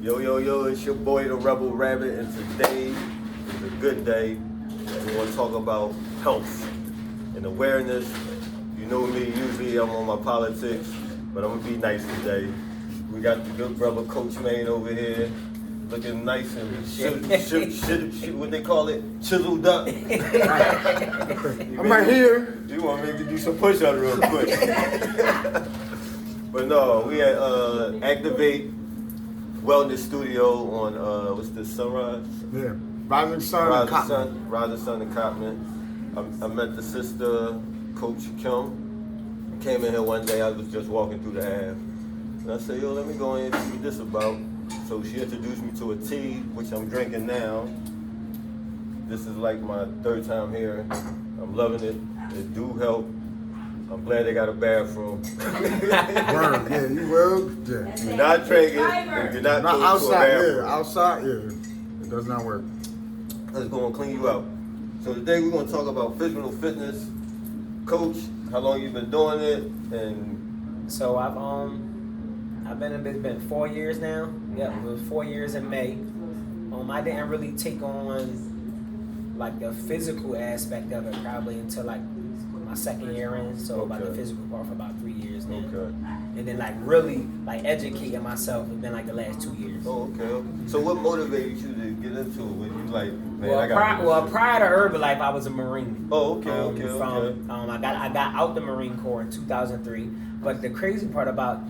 Yo, yo, yo, it's your boy, the Rebel Rabbit, and today is a good day. We're going to talk about health and awareness. You know me, usually I'm on my politics, but I'm going to be nice today. We got the good brother, Coach Maine, over here, looking nice and what they call it? Chiseled up. I'm right here. You want me to do some push-ups real quick. But no, we at Activate Wellness Studio on what's this, Sunrise? Yeah. Rising Sun and Cotton. Rising Sun and Cotman. I met the sister, Coach Kim. Came in here one day, I was just walking through the Ave. And I said, yo, let me go in and see what this about. So she introduced me to a tea, which I'm drinking now. This is like my third time here. I'm loving it. It do help. I'm glad they got a bathroom. Word, yeah, you will. Yeah. Do not drink it. Do not go to a outside, bathroom. yeah, outside, yeah. It does not work. Let's go and clean you out. So today we're going to talk about physical fitness. Coach, how long you been doing it? And So I've been in business been 4 years now. Yep, it was 4 years in May. I didn't really take on like the physical aspect of it probably until like my second year in. So about the physical part for about 3 years now. okay. And then like really like educating myself has been like the last 2 years. Oh, okay. So what motivated you to get into it? When you like, man, I got. Prior to Herbalife, I was a Marine. Oh, okay, okay. I got out the Marine Corps in 2003. But the crazy part about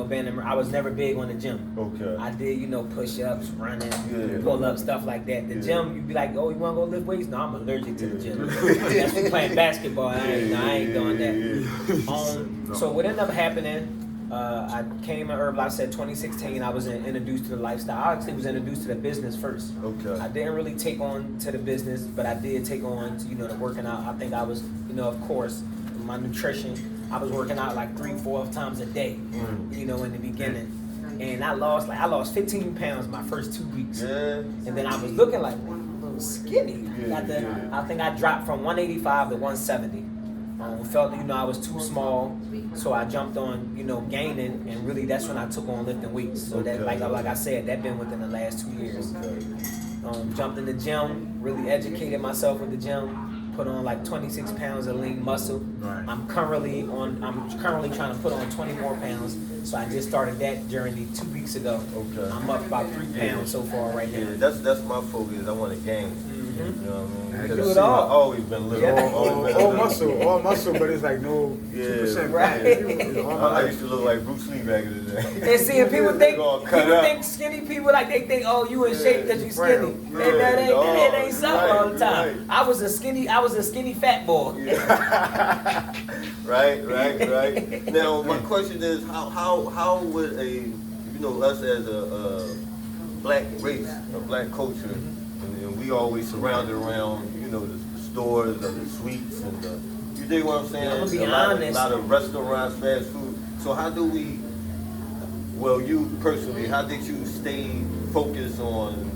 being I was never big on the gym. Okay. I did push-ups, running, Yeah. pull-ups, stuff like that. The Yeah. gym, you'd be like, oh, you want to go lift weights? No, I'm allergic to the gym. That's for playing basketball. I ain't doing that. So what ended up happening? I came in Herbalife. I said 2016. I was introduced to the lifestyle. I actually was introduced to the business first. Okay. I didn't really take on to the business, but I did take on to, the working out. I think I was, of course, my nutrition. I was working out like 3-4 times a day, in the beginning. And I lost 15 pounds my first 2 weeks. Yeah. And then I was looking like a little skinny. I think I dropped from 185 to 170. Felt I was too small, so I jumped on gaining, and really that's when I took on lifting weights. So that like I said, that been within the last 2 years. Jumped in the gym, really educated myself with the gym. Put on like 26 pounds of lean muscle. Right. I'm currently trying to put on 20 more pounds. So I just started that journey 2 weeks ago. Okay. I'm up about 3 pounds so far right now. Yeah, that's my focus. I want to gain. You know what I mean? Do Because it all. I've always been little. Yeah. All muscle, but it's like no 2% right. I used to look like Bruce Lee back in the day. And see, if people think All cut up. skinny people like they think, oh, you in shape because you skinny. Right. And that ain't something all the time. Right. I was a skinny fat boy. Right. Now my question is, how would us as a black race, a black culture, and we always surrounded around the stores and the sweets and you dig what I'm saying? I'm gonna be a honest. lot of restaurants, fast food. So how do we? Well, you personally, how did you stay focused on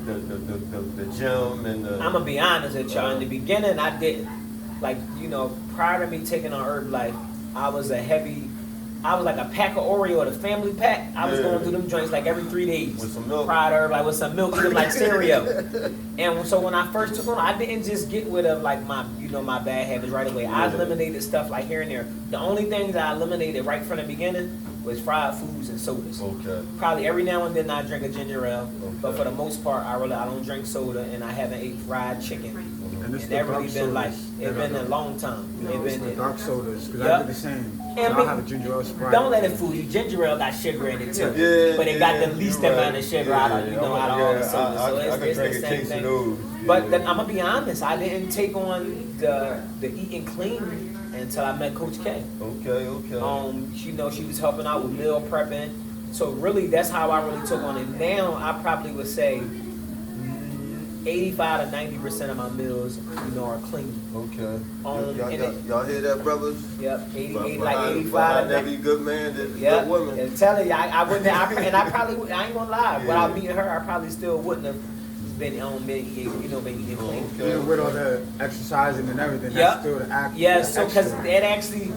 the gym and the? I'm gonna be honest with y'all. In the beginning, I didn't. Like, prior to me taking on Herbalife, I was like a pack of Oreo, the family pack. I was going through them joints like every 3 days. With some milk. Prior to Herbalife, with some milk, eat them like cereal. And so when I first took on, I didn't just get rid of like my bad habits right away. I eliminated stuff like here and there. The only things I eliminated right from the beginning was fried foods and sodas. Okay. Probably every now and then I drink a ginger ale, but Okay. for the most part, I don't drink soda, and I haven't ate fried chicken. And it's And the that dark really been like sodas. it's been a long time. It's the dark sodas, because I Yep. did the same. And I have a ginger ale Sprite. Don't let it fool you. Ginger ale got sugar in it too, Yeah, but it got the yeah, least you're amount right. of sugar Yeah, out of out of all the sodas. So I it's could the drink a same case of thing. those. But Yeah. then I'm gonna be honest, I didn't take on the eating clean until I met Coach K. Okay. She was helping out with meal prepping. So really, that's how I really took on it. Now I probably would say 85 to 90% of my meals, are clean. Okay. And Y'all hear that, brothers? Yep, 80, Behind- like 85. behind every good man, there's a Yep. good woman. And telling you, I wouldn't. And I probably, I ain't gonna lie. Without meeting her, I probably still wouldn't have been eating clean. Okay. Even with all the exercising and everything, Yep. that's still the act. Yeah, the so because extra. that actually,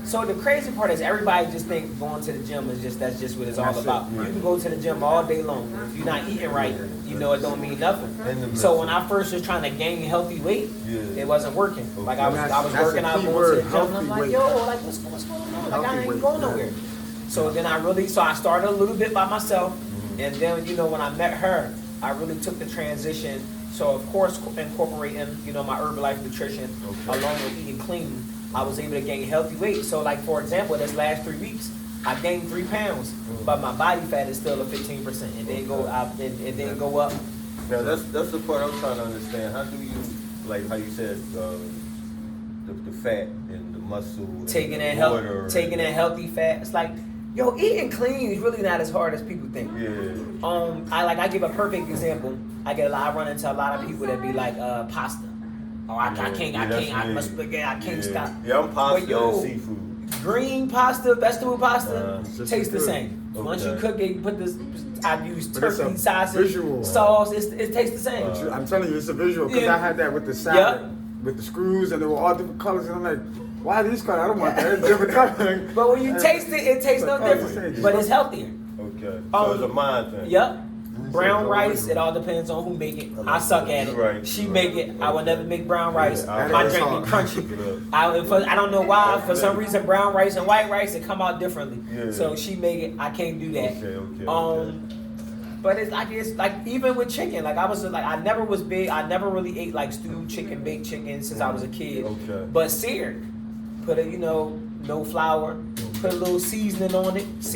So the crazy part is everybody just think going to the gym is just that's just what it's all That's it, about. right. You can go to the gym all day long. If you're not eating right, you know it don't mean nothing. And the So when I first was trying to gain healthy weight, Yeah. it wasn't working. Like I was That's working a out, key going word, to the gym, and I'm healthy like, weight. yo, like what's going on? Like I Healthy ain't weight, going yeah. nowhere. So then I started a little bit by myself, and then when I met her, I really took the transition. So of course incorporating my Herbalife nutrition along with eating clean, I was able to gain healthy weight. So like for example, this last 3 weeks, I gained 3 pounds, but my body fat is still at 15%. It didn't go up. It didn't go up. Now that's the part I'm trying to understand. How do you, like how you said, the fat and the muscle, Taking and in the water, taking in healthy fat. It's like, eating clean is really not as hard as people think. Yeah. I give a perfect example. I run into a lot of people that be like pasta. Oh, I can't stop. Yeah, I'm pasta But, yo, and seafood. Green pasta, vegetable pasta, just tastes the good. same. Once you Okay. cook it, you put this. I use But it's a turkey sausage, visual. sauce. It tastes the same. I'm telling you, it's a visual because Yeah. I had that with the salad, with the screws, and they were all different colors, and I'm like, why are these colors? I don't want that. It's different colors. But when you taste it tastes no different. But it's healthier. Okay. So it's a mind thing. Yep. Brown rice, it all depends on who make it. I suck at it. Right, She right. make it. I would never make brown rice. Yeah, My that's drink hard. be crunchy. I don't know why. For some reason, brown rice and white rice it come out differently. Yeah. So she make it. I can't do that. Okay. But it's like even with chicken. Like I never was big. I never really ate like stewed chicken, baked chicken since I was a kid. Okay. But seared, put it no flour. Put a little seasoning on it, because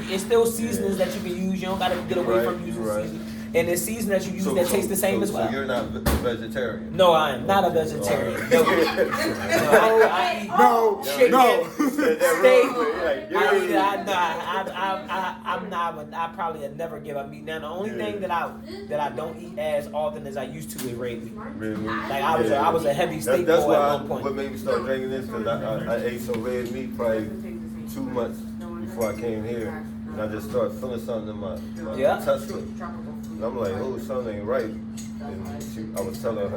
it's still seasonings that you can use. You don't gotta get away from using seasoning. And the season that you use that tastes the same as well. So you're not vegetarian? No, I am not a vegetarian. No, I eat No, chicken, no. steak. I probably would never give up meat. Now the only thing that I don't eat as often as I used to is red meat. Really? Like I was a heavy steak That's boy why at one point. what made me start drinking this because I ate some red meat probably 2 months before I came here, and I just started feeling something in my intestine. And I'm like, oh, something ain't right. And I was telling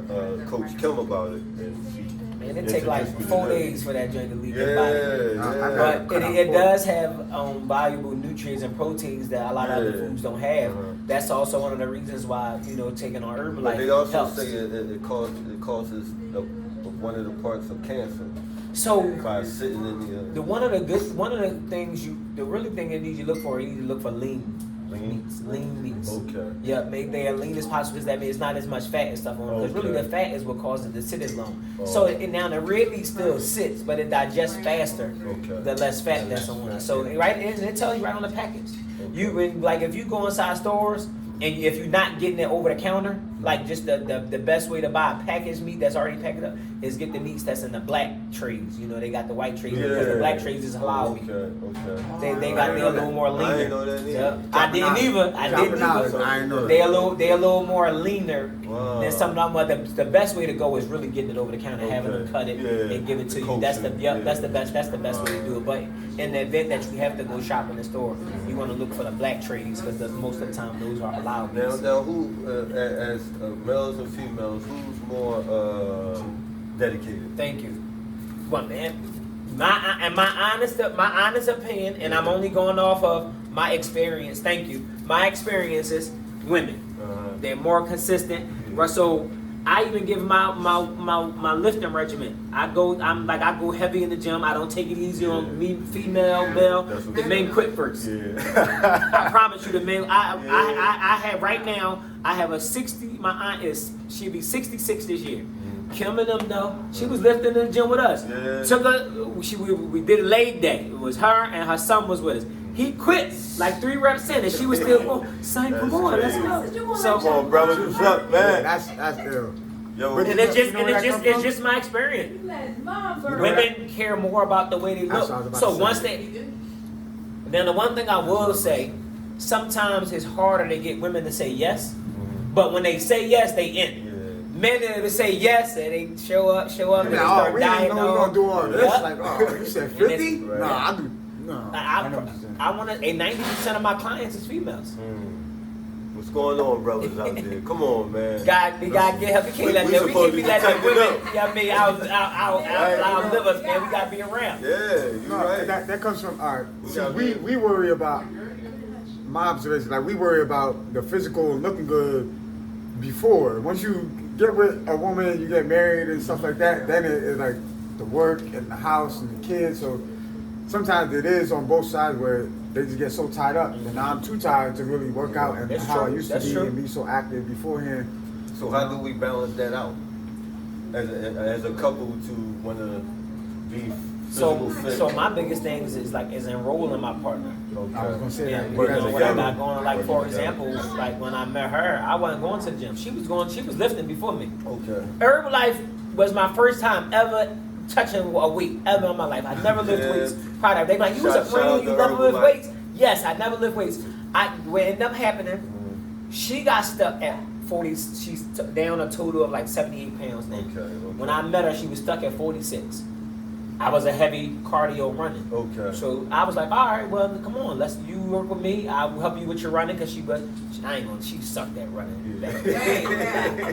Coach Kim about it, and she Man, it take like introduced me to 4 that. days for that joint to leave your body. Yeah. But it does have valuable nutrients and proteins that a lot of other Yeah. foods don't have. Uh-huh. That's also one of the reasons why taking on Herbalife But they also helps. say it causes one of the parts of cancer So by sitting in the one of the things the really thing you need to look for, you need to look for lean lean. meats. Okay. Yeah, make they as lean as possible because that means it's not as much fat and stuff on it. Because really Okay. the fat is what causes it to sit as long. Oh. So now the red meat still sits, but it digests faster Okay. the less fat that's on it. So it tells you right on the package. Okay. If you go inside stores and if you're not getting it over the counter, like just the best way to buy a packaged meat that's already packed up is get the meats that's in the black trays. They got the white trays because the black trays is halal meat. Okay. They got they're a little more leaner. I didn't know that either. Yeah. I didn't either. I ain't know that. They're a little more leaner Wow. than some of them. But the best way to go is really getting it over the counter, having them Okay. cut it Yeah. and give it to The you. That's the coaching. that's the best way to do it. But in the event that you have to go shop in the store, you want to look for the black trays because most of the time those are allowed. Now, who, as males and females, who's more dedicated? Thank you. Well, man, my honest opinion, and I'm only going off of my experience. Thank you. My experience is women. They're more consistent. So I even give my lifting regimen. I go heavy in the gym. I don't take it easy on me, female, male. That's what The men quit first. Yeah. I promise you, the men. I have right now. I have a 60. My aunt she'll be 66 this year. Kim and them though, she was lifting in the gym with us. Yeah. Took her. We did a leg day. It was her and her son was with us. He quit like 3 reps in, and she was still going. Son, come on, let's go. So Come on, brother, what's up, man? That's ill. Yo, But and it's You know where that come it's from? just my experience. where Women care more about the way they That's look. what I was about So to once say. now the one thing I will say, sometimes it's harder to get women to say yes, but when they say yes, they in. Men that say yes and they show up and they start We didn't dying. know we were gonna do all this. Yeah. Like, oh, you said 50? Right. No, I do. No. I know what you're saying. I want to. 90% of my clients is females. What's going on, brothers out there? Come on, man. We gotta get her. We can't let them. We can't be letting them women. Yeah, I mean, outlive us, man. We gotta be around. Yeah, you No, right. that comes from We gotta be- we worry about my observation. Like we worry about the physical and looking good before. Once you get with a woman, you get married and stuff like that. Then it's like the work and the house and the kids. So sometimes it is on both sides where they just get so tied up. And now I'm too tired to really work out and That's how I true. used That's to be true. and be so active beforehand. So how do we balance that out as a couple to want to be physical fit? So my biggest thing is enrolling my partner. Okay. I was gonna say Yeah, that. you Working know, when I together. got going, like for Working together. example, like when I met her, I wasn't going to the gym. She was lifting before me. Okay. Herbalife was my first time ever touching a weight ever in my life. I never lift Yeah. weights. Product. They like, you was a Shout out friend, to you never lift Herbalife. weights. Yes, I never lift weights. What ended up happening, she got stuck at 40. She's down a total of like 78 pounds now. Okay. When I met her, she was stuck at 46. I was a heavy cardio running. Okay. So I was like, all right, well, come on, you work with me. I will help you with your running because she sucked at running. Yeah.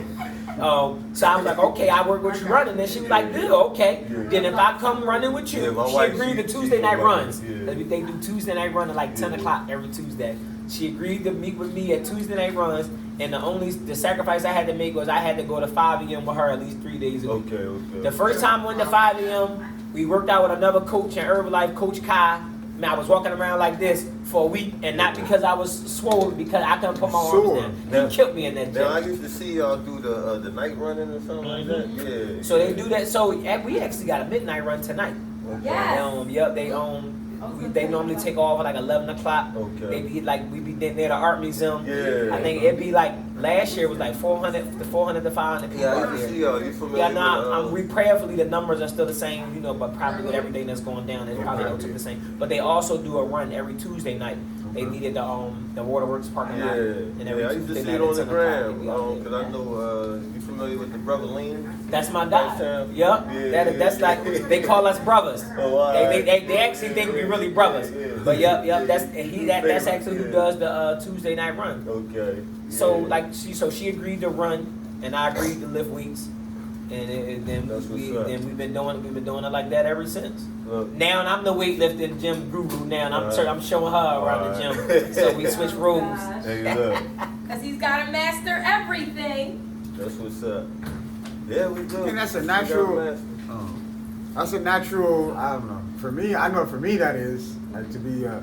So I was like, okay, I work with you running. Then she was like, good, okay. Yeah. Then if I come running with you, Yeah, my she wife, agreed to she Tuesday night can run, runs. yeah. They do Tuesday night run at like 10 o'clock every Tuesday. She agreed to meet with me at Tuesday night runs. And the sacrifice I had to make was I had to go to 5 a.m. with her at least 3 days a week. Okay. The first time I went to 5 a.m., we worked out with another coach in Herbalife, Coach Kai. Man, I was walking around like this for a week, and not because I was swollen, because I couldn't put my arms Sore. down. Now- He killed me in that Now I gym. used to see y'all do the night running or something like that. Yeah. So they do that. So we actually got a midnight run tonight. Okay. Yes. Yep, they normally take off at like 11 o'clock. Okay. They be like, we be near the art museum. Yeah. I think it'd be like, last year was like 400 to 500 people Yeah, I out used to there. see y'all. You familiar Yeah, with? no, we prayerfully the numbers are still the same, but probably with everything that's going down, they probably don't took the same. But they also do a run every Tuesday night. They needed the Waterworks parking lot, and every I used to Tuesday see night it on at the 10 o'clock, they gram be out there. because I know you familiar with the brother Lean. That's my guy. Lifetime. Yep. Yeah, That's yeah. like they call us brothers. Oh, all right. They actually think we really brothers. Yeah. But yep. That's actually who Yeah. does the Tuesday night run. Okay. So Yeah. like she agreed to run, and I agreed to lift weights, and then That's what's up. we've been doing it like that ever since. Look, Now I'm the weightlifting gym guru now, and Alright. I'm showing her around the Alright. gym. So we switch roles. hey, look. Because he's got to master everything. That's what's up. Yeah, we do. And that's a We got natural- master. That's a natural. I don't know. For me, I know for me that is like to be a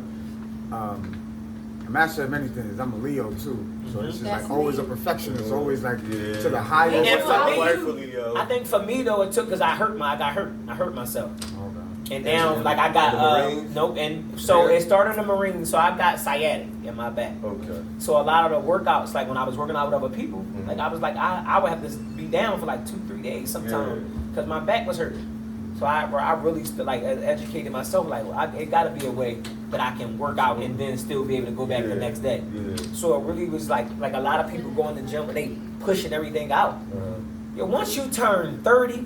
master of many things. I'm a Leo too, so it's just That's like always a me. perfectionist, always like Yeah. to the highest. And for me, Rightfully, yo. I think for me though, it took because I got hurt. I hurt myself. Okay. And now, like I got The Marines? nope. And so Yeah. it started in the Marines. So I got sciatic in my back. Okay. So a lot of the workouts, like when I was working out with other people, Mhm. like I was like I would have to be down for like 2-3 days sometimes because my back was hurt. So I really educated myself like it got to be a way that I can work out and then still be able to go back the next day. Yeah. So it really was like a lot of people go in the gym and they pushing everything out. Yeah, once you turn 30,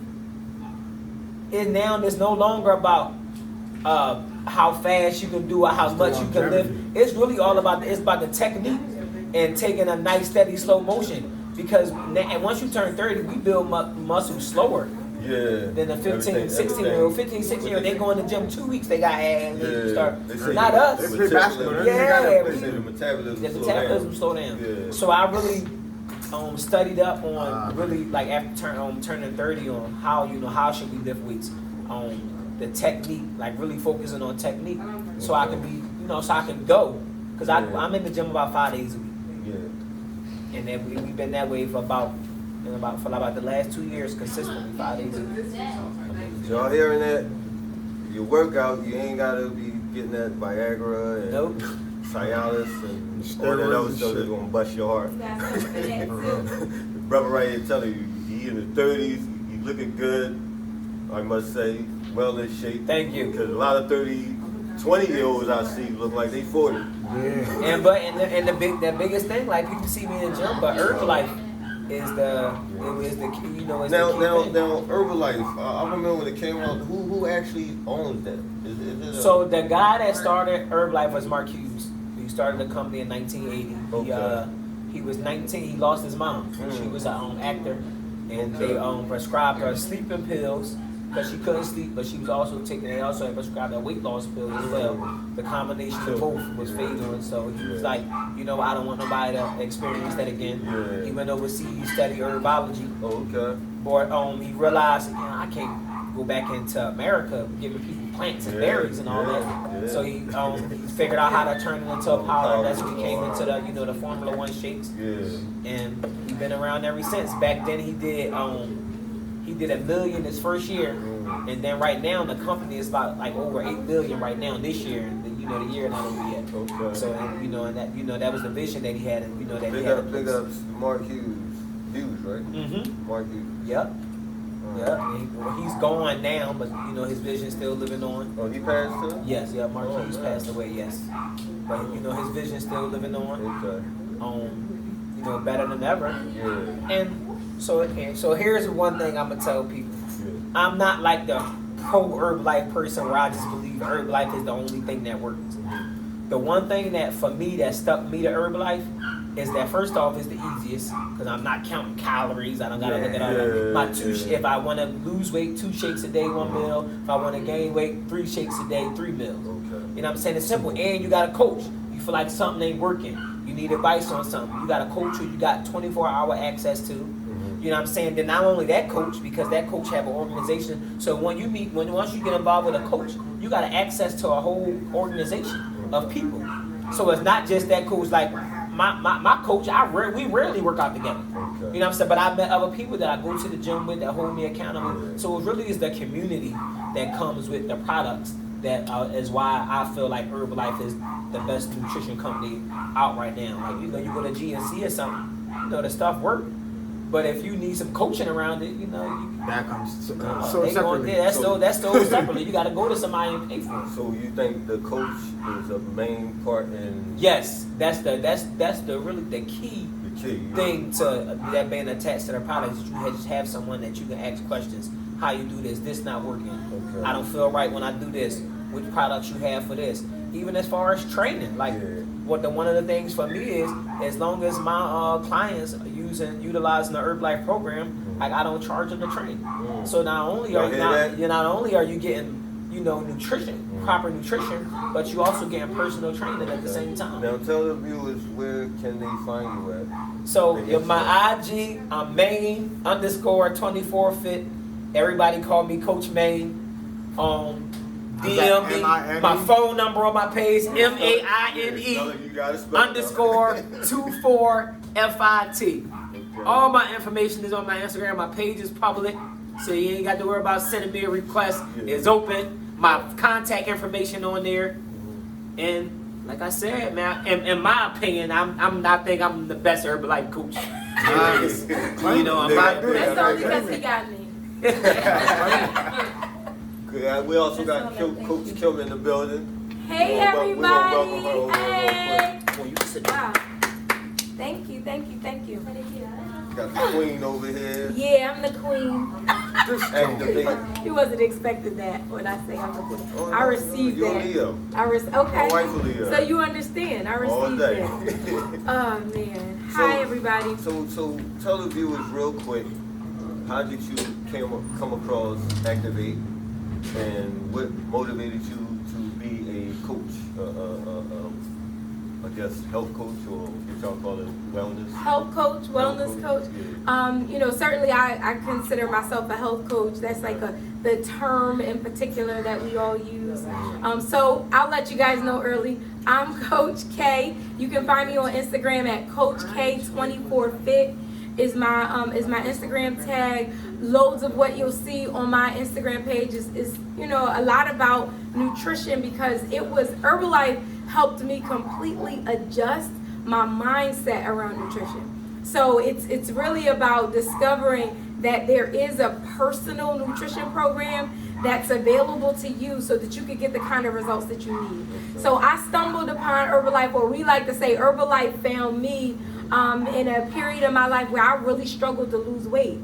there's no longer about how fast you can do or how It's the much you can lift. longevity. It's really all about the technique and taking a nice steady slow motion. Because and once you turn 30, we build muscle slower Yeah. than the 15, Everything- 16-year-old. 15, 16-year-old, they go in the gym 2 weeks, they got abs, they Yeah. start. They say Not the us. They play basketball. metabolism- They Yeah, gotta They play. say the metabolism The slow metabolism down. slow down. Yeah. So I really studied up on really like after turning 30 on how should we lift weights, the technique, like really focusing on technique, so I can be so I can go because Yeah. I'm in the gym about 5 days a week, Yeah. and then we've been that way for about the last 2 years consistently 5 days a week. So y'all hearing that? Your workout, you ain't gotta be getting that Viagra and Nope. Cialis and all that Steroids other and stuff shit. that's gonna bust your heart. That's something for that too. The brother right here telling you, he in his 30s, he looking good, I must say, well in shape. Thank you. Because a lot of 20-year-olds I see look like they 40. Yeah. And the biggest thing, like people see me in the gym, but Herbalife is the key, Now, the key thing. Herbalife, I remember when it came out, who actually owns that? Is it a, So the guy that started Herbalife was Mark Hughes. He started the company in 1980. Okay. He was 19. He lost his mom. She was an actor, and they prescribed her sleeping pills because she couldn't sleep, but she was also taking. They also had prescribed a weight loss pill as well. The combination of both was fatal, and so he was like, you know, I don't want nobody to experience that again. Yeah. He went overseas, studied herbology. Oh, okay. But he realized, you know, I can't go back into America giving people plants and berries and all that. Yeah. So he figured out how to turn it into a powder. That's when he came into the, you know, the Formula One shakes. Yeah. And he's been around ever since. Back then he did $1 million his first year, and then right now the company is about like over $8 billion right now this year. And you know the year not over yet. Okay. So and, you know that was the vision that he had, and you know that he Big had. up, big up Mark Hughes. Hughes, right? Mm-hmm. Mark Hughes. Yep. Yeah, he's gone now, but you know his vision's still living on. Oh, he passed too? Yes, yeah, Mark Oh, Hughes man. passed away. Yes, but you know his vision's still living on. Okay. You know, better than ever. Yeah. And so here's one thing I'm gonna tell people. Yeah. I'm not like the pro Herbalife person where I just believe Herbalife is the only thing that works. The one thing that for me that stuck me to Herbalife is that first off is the easiest because I'm not counting calories. I don't gotta look at all that. My if I want to lose weight, 2 shakes a day, 1 meal. If I want to gain weight, 3 shakes a day, 3 meals. Okay. You know what I'm saying? It's simple. And you got a coach. You feel like something ain't working. You need advice on something. You got a coach who you got 24-hour access to. You know what I'm saying? Then not only that coach, because that coach have an organization. So once you get involved with a coach, you got access to a whole organization of people. So it's not just that coach. Like my coach, we rarely work out together. Okay. You know what I'm saying? But I've met other people that I go to the gym with that hold me accountable. So it really is the community that comes with the products that is why I feel like Herbalife is the best nutrition company out right now. Like you know, you go to GNC or something, you know the stuff work. But if you need some coaching around it, you know, That comes so they separately. go, that's sold separately. You got to go to somebody and pay for it. So you think the coach is a main part in Yes, that's the really the key the key? thing to that being attached to the product. Is you just have someone that you can ask questions. How you do this not working. Okay. I don't feel right when I do this. Which products you have for this? Even as far as training, like one of the things for me is as long as my clients are utilizing the Herbalife program, like I don't charge them to train. So not only are you getting nutrition, proper nutrition, but you also getting personal training at the same time. Now tell the viewers where can they find you at? So my IG, I'm Maine_24fit. Everybody call me Coach Maine. DM me. My phone number on my page, MAINE_24FIT. All my information is on my Instagram. My page is public, so you ain't got to worry about sending me a request. It's open. My contact information on there, and like I said, man, in my opinion, I think I'm the best Herbalife coach. You know, I'm not. That's only because he got me. We also got Coach Kim in the building. Hey We're gonna welcome her everybody. over here real quick. Hey. Wow. Thank you. Got the queen over here. Yeah, I'm the queen. Activated. You wasn't expecting that when I say I'm the queen. Oh, I received you're that. Leo. Okay. My wife is Leo. So you understand. I All received day. that. Oh man. Hi everybody. So tell the viewers real quick, how did you come across Activate, and what motivated you to be a coach? I guess health coach, or what y'all call it, wellness. Health coach, wellness coach. Yeah. Certainly I consider myself a health coach. That's like the term in particular that we all use. So I'll let you guys know early. I'm Coach K. You can find me on Instagram at CoachK24Fit is my Instagram tag. Loads of what you'll see on my Instagram page is a lot about nutrition, because Herbalife helped me completely adjust my mindset around nutrition. So it's really about discovering that there is a personal nutrition program that's available to you so that you can get the kind of results that you need. So I stumbled upon Herbalife, or we like to say Herbalife found me in a period of my life where I really struggled to lose weight.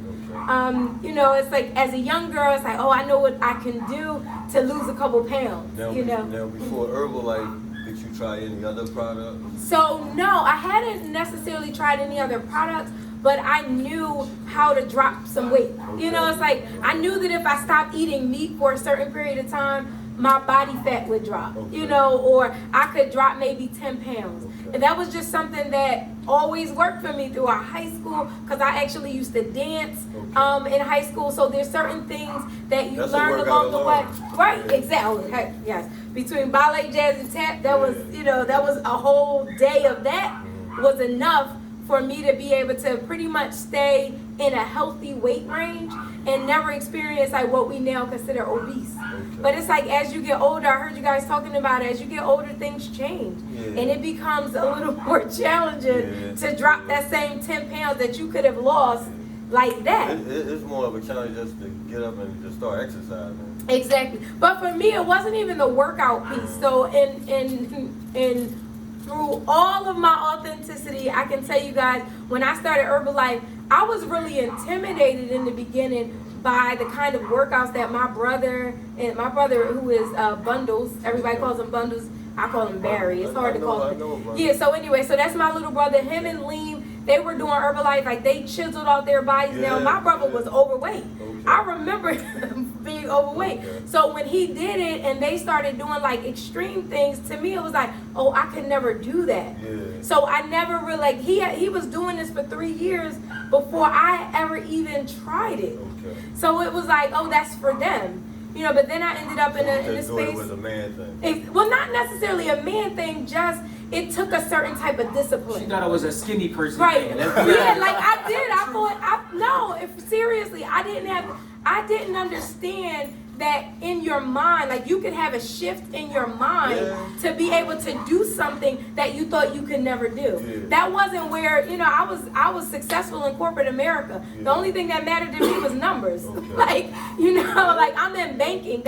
It's like as a young girl, it's like, oh, I know what I can do to lose a couple pounds. Now, before Herbalife, Did you try any other products? So no, I hadn't necessarily tried any other products, but I knew how to drop some weight. You know, it's like I knew that if I stopped eating meat for a certain period of time, my body fat would drop. Okay. You know, or I could drop maybe 10 pounds. Okay. And that was just something that always worked for me throughout high school, because I actually used to dance in high school. So there's certain things that you That's a learn workout along the way. alone. Right, Yeah. exactly. Heck, yes. Between ballet, jazz, and tap, that was, you know, that was a whole day of that was enough for me to be able to pretty much stay in a healthy weight range and never experience like what we now consider obese. But it's like as you get older, I heard you guys talking about it, as you get older, things change. Yeah. And it becomes a little more challenging Yeah. to drop that same 10 pounds that you could have lost like that. It's more of a challenge just to get up and just start exercising. Exactly. But for me, it wasn't even the workout piece. So in through all of my authenticity, I can tell you guys, when I started Herbalife, I was really intimidated in the beginning by the kind of workouts that my brother who is Bundles, everybody calls him Bundles, I call him Barry. It's hard to call I him. know, bro. Yeah, so anyway, so that's my little brother. Him and Lean, they were doing Herbalife, like they chiseled out their bodies. Now Yeah, my brother yeah. was overweight. Okay. I remember him being overweight. Okay. So when he did it and they started doing like extreme things, to me it was like, oh, I could never do that. Yeah. So I never really, like, he was doing this for 3 years before I ever even tried it. Okay. So it was like, oh, that's for them. You know, but then I ended up in a Just thought it space. was a man thing. Well, not necessarily a man thing, just it took a certain type of discipline. She thought I was a skinny person. Right. thing. Yeah, like I did. I thought, no, if seriously, I didn't understand that in your mind, like you could have a shift in your mind Yeah. to be able to do something that you thought you could never do. Yeah. That wasn't where, you know, I was successful in corporate America. The Yeah. only thing that mattered to me was numbers. Okay. Like, you know, like I'm in banking.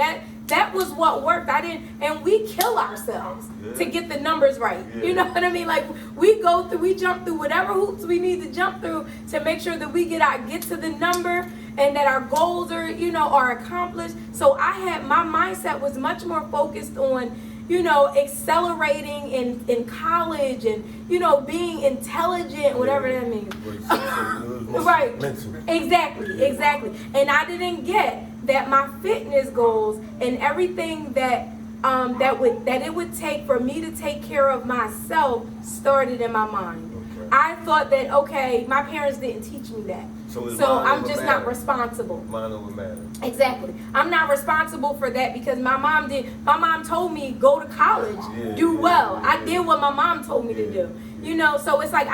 That was what worked. And we kill ourselves Yeah. to get the numbers right. Yeah. You know what I mean? Like we jump through whatever hoops we need to jump through to make sure that we get to the number and that our goals are accomplished. So my mindset was much more focused on, you know, accelerating in college and, you know, being intelligent, whatever that means. Right. Mental. Exactly. And I didn't get that my fitness goals and everything that it would take for me to take care of myself started in my mind. Okay. I thought that, okay, my parents didn't teach me that. So it's So mind I'm over just matter. not responsible. Mind over matter. Exactly. I'm not responsible for that because my mom told me go to college, Yeah, do yeah, well. I yeah. did what my mom told me to Yeah, do. You know, so it's like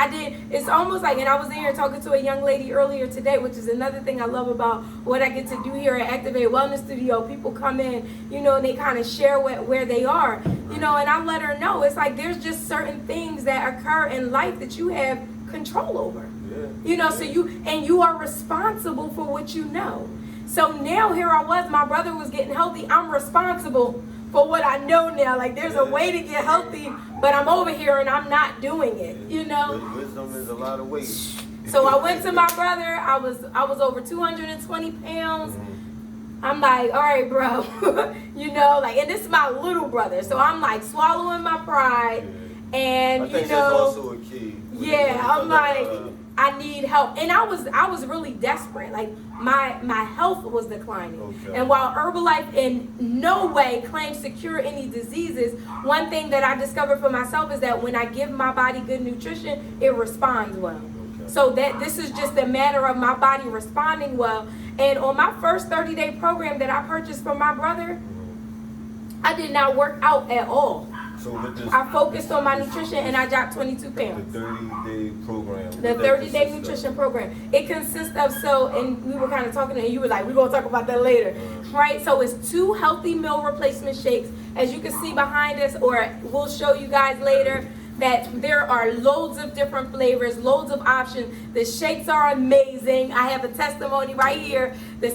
it's almost like, and I was in here talking to a young lady earlier today, which is another thing I love about what I get to do here at Activate Wellness Studio. People come in, you know, and they kind of share where they are, you know, and I let her know, it's like there's just certain things that occur in life that you have control over. Yeah. You know, so you are responsible for what you know. So now here I was, my brother was getting healthy. I'm responsible for what I know now. Like there's a way to get healthy, but I'm over here and I'm not doing it, you know? Wisdom is a lot of weight. So I went to my brother, I was over 220 pounds. I'm like, all right, bro, you know, like, and this is my little brother. So I'm like swallowing my pride and, I think you that's know. also a key. Yeah, I'm like, I need help. And I was really desperate. Like my health was declining. Okay. And while Herbalife in no way claims to cure any diseases, one thing that I discovered for myself is that when I give my body good nutrition, it responds well. Okay. So that this is just a matter of my body responding well. And on my first 30-day program that I purchased from my brother, I did not work out at all. So with this, I focused on my nutrition and I dropped 22 the pounds. 30-day program. The what that 30-day consists of? nutrition program. It consists of, and we were kind of talking, and you were like, we're going to talk about that later. Right? So it's 2 healthy meal replacement shakes. As you can see behind us, or we'll show you guys later, that there are loads of different flavors, loads of options. The shakes are amazing. I have a testimony right here. The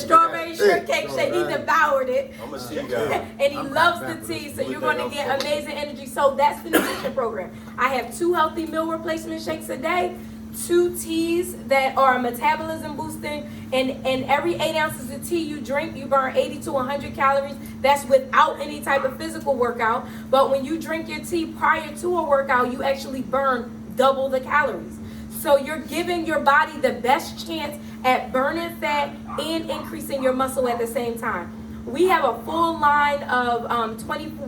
strawberry shortcake shake, he devoured it. I'm going to see you guys. And he loves the tea, so you're going to get amazing energy. So that's the nutrition program. I have 2 healthy meal replacement shakes a day. 2 teas that are metabolism boosting, and every 8 ounces of tea you drink, you burn 80 to 100 calories. That's without any type of physical workout. But when you drink your tea prior to a workout, you actually burn double the calories. So you're giving your body the best chance at burning fat and increasing your muscle at the same time. We have a full line of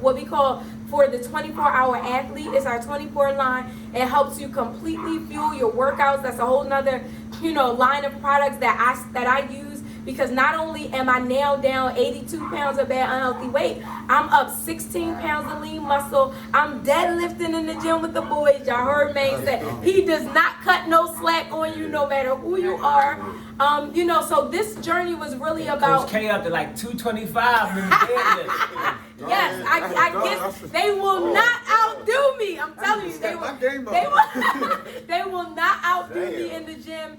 what we call for the 24-hour athlete. It's our 24 line. It helps you completely fuel your workouts. That's a whole nother, line of products that I use, because not only am I now down 82 pounds of bad unhealthy weight, I'm up 16 pounds of lean muscle. I'm deadlifting in the gym with the boys. Y'all heard May say he does not cut no slack on you, no matter who you are. So this journey was really about. Coach K up to like 225 in the deadlift. Yes, I guess they will not outdo me. I'm telling you, they will not outdo me in the gym.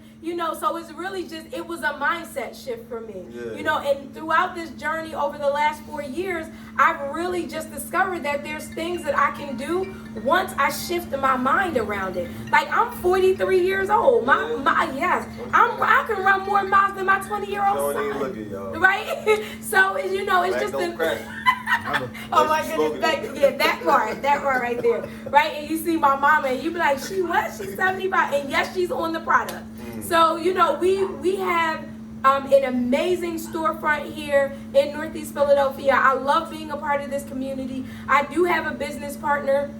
So it's really it was a mindset shift for me. Yeah. And throughout this journey over the last 4 years, I've really just discovered that there's things that I can do once I shift my mind around it. Like, I'm 43 years old. I can run more miles than my 20-year-old Don't son. even look at y'all. Right? So it's Back just don't crack. oh my goodness, that part right there, right? And you see my mama, and you be like, she's 75, and yes, she's on the product. So we have an amazing storefront here in Northeast Philadelphia. I love being a part of this community. I do have a business partner.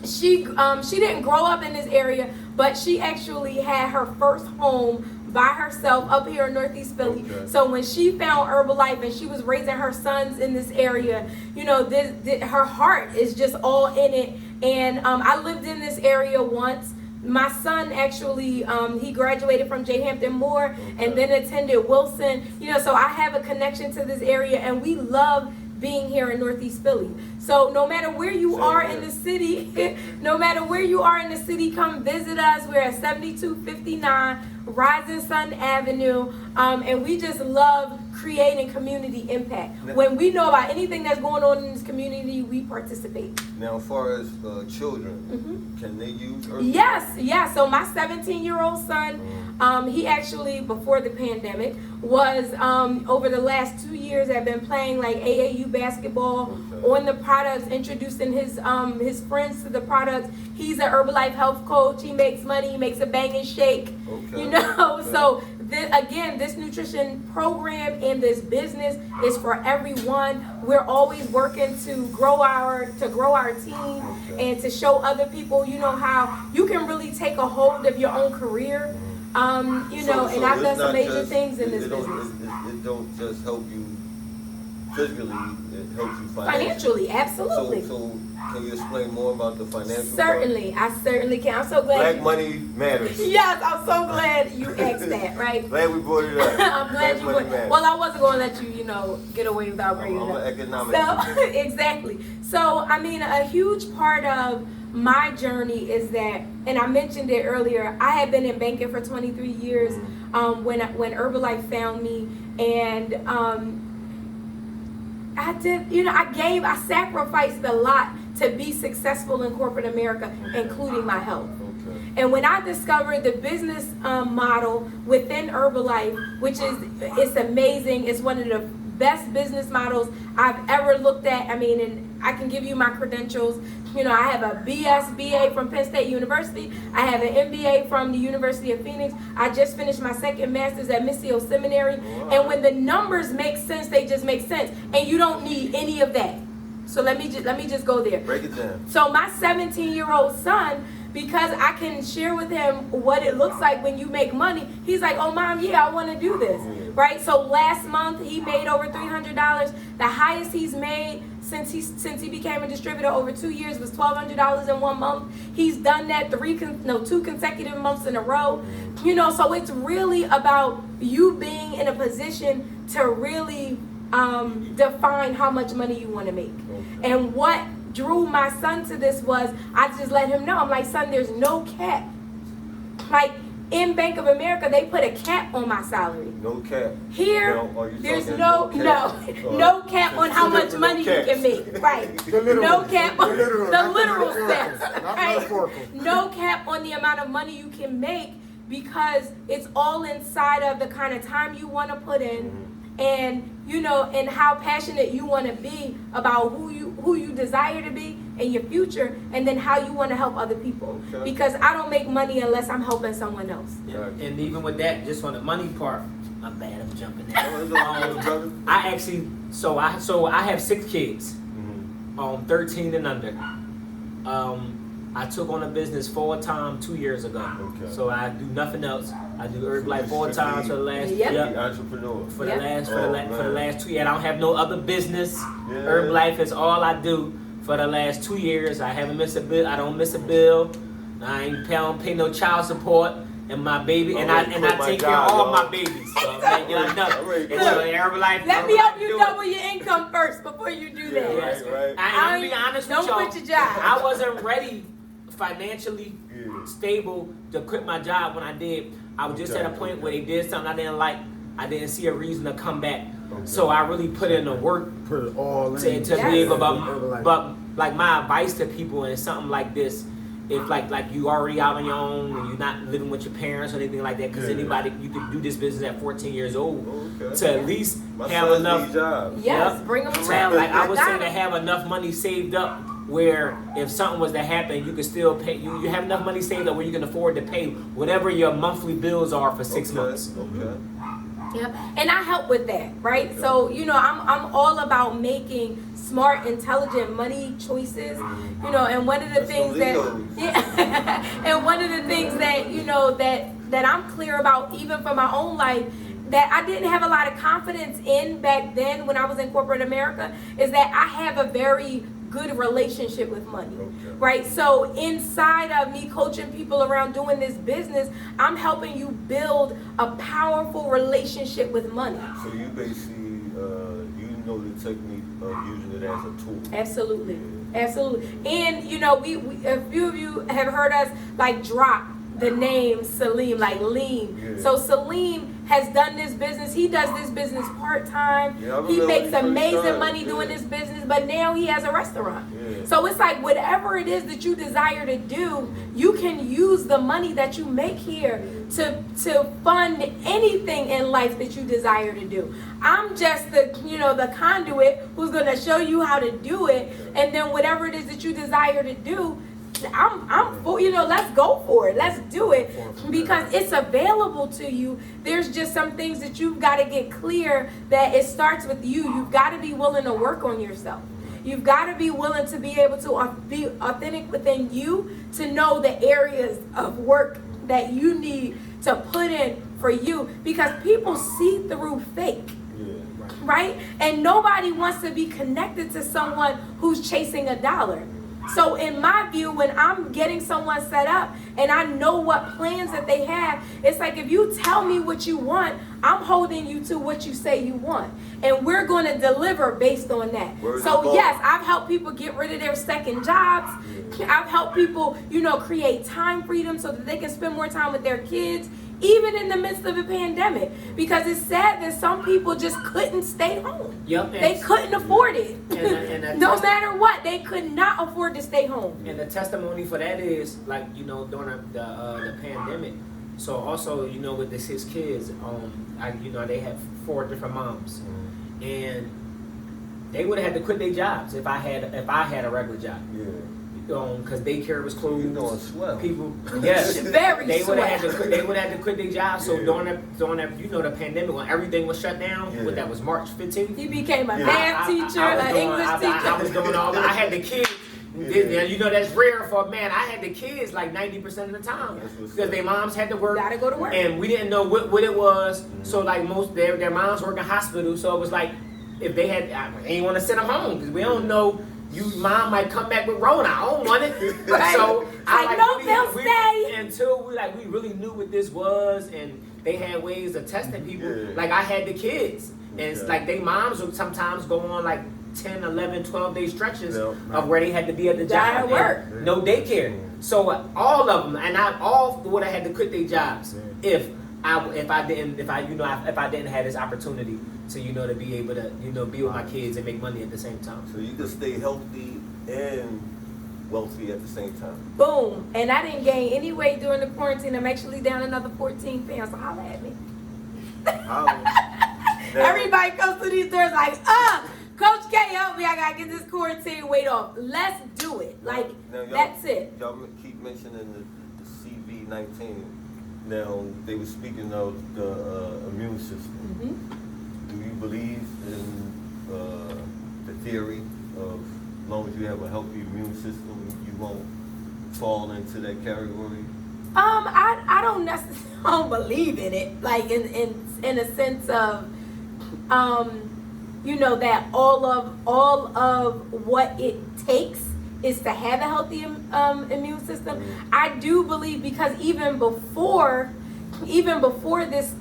She didn't grow up in this area, but she actually had her first home by herself up here in Northeast Philly. Okay. So when she found Herbalife and she was raising her sons in this area, her heart is just all in it. And I lived in this area once. My son actually, he graduated from J. Hampton Moore and then attended Wilson. So I have a connection to this area, and we love being here in Northeast Philly. So no matter where you are in the city, come visit us. We're at 7259 Rising Sun Avenue, and we just love creating community impact. When we know about anything that's going on in this community, we participate. Now, as far as children, can they use Herbalife? Yes. So my 17-year-old son, he actually, before the pandemic, was over the last 2 years have been playing like AAU basketball on the products, introducing his friends to the products. He's an Herbalife health coach. He makes money. He makes a banging shake. So this nutrition program and this business is for everyone. We're always working to grow our team and to show other people, how you can really take a hold of your own career. And I've done some major things in this business. It don't just help you physically, it helps you Financially, absolutely. So can you explain more about the financial Certainly, I certainly can. I'm so glad. Black money matters. Yes, I'm so glad you asked that, right? Glad we brought it up. I'm glad Black you money would. matters. Well, I wasn't going to let you, get away without bringing I'm it up. an economic. So, exactly. So, a huge part of my journey is that, and I mentioned it earlier, I had been in banking for 23 years when Herbalife found me, and I sacrificed a lot to be successful in corporate America, including my health. And when I discovered the business model within Herbalife, which it's amazing, it's one of the best business models I've ever looked at. And I can give you my credentials. I have a BA from Penn State University. I have an MBA from the University of Phoenix. I just finished my second master's at Missio Seminary. Wow. And when the numbers make sense, they just make sense. And you don't need any of that. So let me just go there. Break it down. So my 17-year-old son, because I can share with him what it looks like when you make money, he's like, oh, Mom, yeah, I want to do this, right? So last month, he made over $300. The highest he's made since he became a distributor over 2 years was $1,200 in 1 month. He's done that 2 consecutive months in a row. So it's really about you being in a position to really define how much money you want to make. And what drew my son to this was I just let him know. I'm like, son, there's no cap. Like, in Bank of America, they put a cap on my salary. No cap. Here, No, are you there's talking no cap? cap on how much No money you caps. can make. Right. The literal, No cap on the literal, the not literal metaphorical, sense. not Right? metaphorical. No cap on the amount of money you can make because it's all inside of the kind of time you want to put in and and how passionate you want to be about who you desire to be and your future, and then how you want to help other people. Okay. Because I don't make money unless I'm helping someone else. And even with that, just on the money part, I'm bad. I'm jumping Oh, it's all good, brother. I actually, so I have 6 kids, 13 and under. I took on a business full time 2 years ago. Okay. So I do nothing else. I do Herbalife full time for the last Yep. The entrepreneur. for the Yep. last Oh, for the man. last 2 years. I don't have no other business. Yeah. Herbalife is all I do for the last 2 years. I haven't missed a bill. I don't miss a bill. I don't pay no child support. And my baby, and I Already quit my take care of job, all my dog. babies. So I'm making enough. Already And quit. so Herbalife. Let me help you do it. double your income first before you do that. Yeah, Yes. right. I'm being honest with Don't y'all. quit your job. I wasn't ready financially Yeah. stable to quit my job when I did. I was just Okay, at a point where okay. they did something I didn't like. I didn't see a reason to come back. Okay. So I really put in the work Put it all in. to Yes. be able Herbalife. but like my advice to people and something like this, if like you already out on your own and you're not living with your parents or anything like that, because Yeah. anybody you can do this business at 14 years old Okay. to at least My have sons enough need jobs. Yes, Yep. bring them to around. have, like I would say, got to 'em. have enough money saved up where if something was to happen, you could still pay. You have enough money saved up where you can afford to pay whatever your monthly bills are for 6 Okay, months. Okay. Yep. And I help with that, right? So, I'm all about making smart, intelligent money choices, and one of the That's things some that, Legos. yeah, and one of the things that, that I'm clear about even for my own life, that I didn't have a lot of confidence in back then when I was in corporate America, is that I have a very good relationship with money, Okay. right? So inside of me coaching people around doing this business, I'm helping you build a powerful relationship with money. So you basically, you know the technique of using it as a tool. Absolutely, absolutely. And we a few of you have heard us like drop the name Salim, like Lean. Yeah. So Salim has done this business. He does this business part-time. Yeah, I He remember makes when he first amazing started, money yeah. doing this business, but now he has a restaurant. Yeah. So it's like whatever it is that you desire to do, you can use the money that you make here to fund anything in life that you desire to do. I'm just the conduit who's going to show you how to do it, and then whatever it is that you desire to do, I'm for, let's go for it. Let's do it because it's available to you. There's just some things that you've got to get clear that it starts with you. You've got to be willing to work on yourself. You've got to be willing to be able to be authentic within you, to know the areas of work that you need to put in for you, because people see through fake. Yeah. Right? And nobody wants to be connected to someone who's chasing a dollar. So in my view, when I'm getting someone set up and I know what plans that they have, it's like if you tell me what you want, I'm holding you to what you say you want. And we're going to deliver based on that. Word So of mouth. yes, I've helped people get rid of their second jobs. I've helped people, create time freedom so that they can spend more time with their kids, even in the midst of a pandemic. Because it's sad that some people just couldn't stay home. Yep. They couldn't afford it. And No matter what, they could not afford to stay home. And the testimony for that is like during the pandemic. So also with the 6 kids, they have 4 different moms, and they would have had to quit their jobs if I had a regular job. Yeah. Because daycare was closed. You doing swell. People, yes, Very they would have had swell. to quit. Their jobs. So Yeah. during that the pandemic when everything was shut down. Yeah. That was March 15th. He became a Yeah. math teacher, an English I teacher. was doing all that. I had the kids. Yeah. That's rare for a man. I had the kids like 90% of the time That's what's because up. their moms had to work. Gotta go to work. And we didn't know what it was. So like most their moms work in hospitals. So it was like if they had, I ain't want to send them home because we don't know. Mom might come back with Rona. I don't want it. Right. So I know they'll stay. until we really knew what this was, and they had ways of testing people. Yeah. Like I had the kids, and it's Okay. like they moms would sometimes go on like 10, 11, 12 day stretches Yeah. of where they had to be at the Gotta job. work. And no daycare. So all of them, and I all would have had to quit their jobs if I didn't have this opportunity to to be able to be with my kids and make money at the same time. So you can stay healthy and wealthy at the same time. Boom. And I didn't gain any weight during the quarantine. I'm actually down another 14 pounds. So holla at me. Everybody comes to these doors like, Coach K, help me. I got to get this quarantine weight off. Let's do it. Like, that's it. Y'all keep mentioning the CV-19. Now, they were speaking of the immune system. Mm-hmm. Do you believe in the theory of as long as you have a healthy immune system, you won't fall into that category? I don't necessarily believe in it, like in a sense of, that all of what it takes is to have a healthy immune system. I do believe, because even before this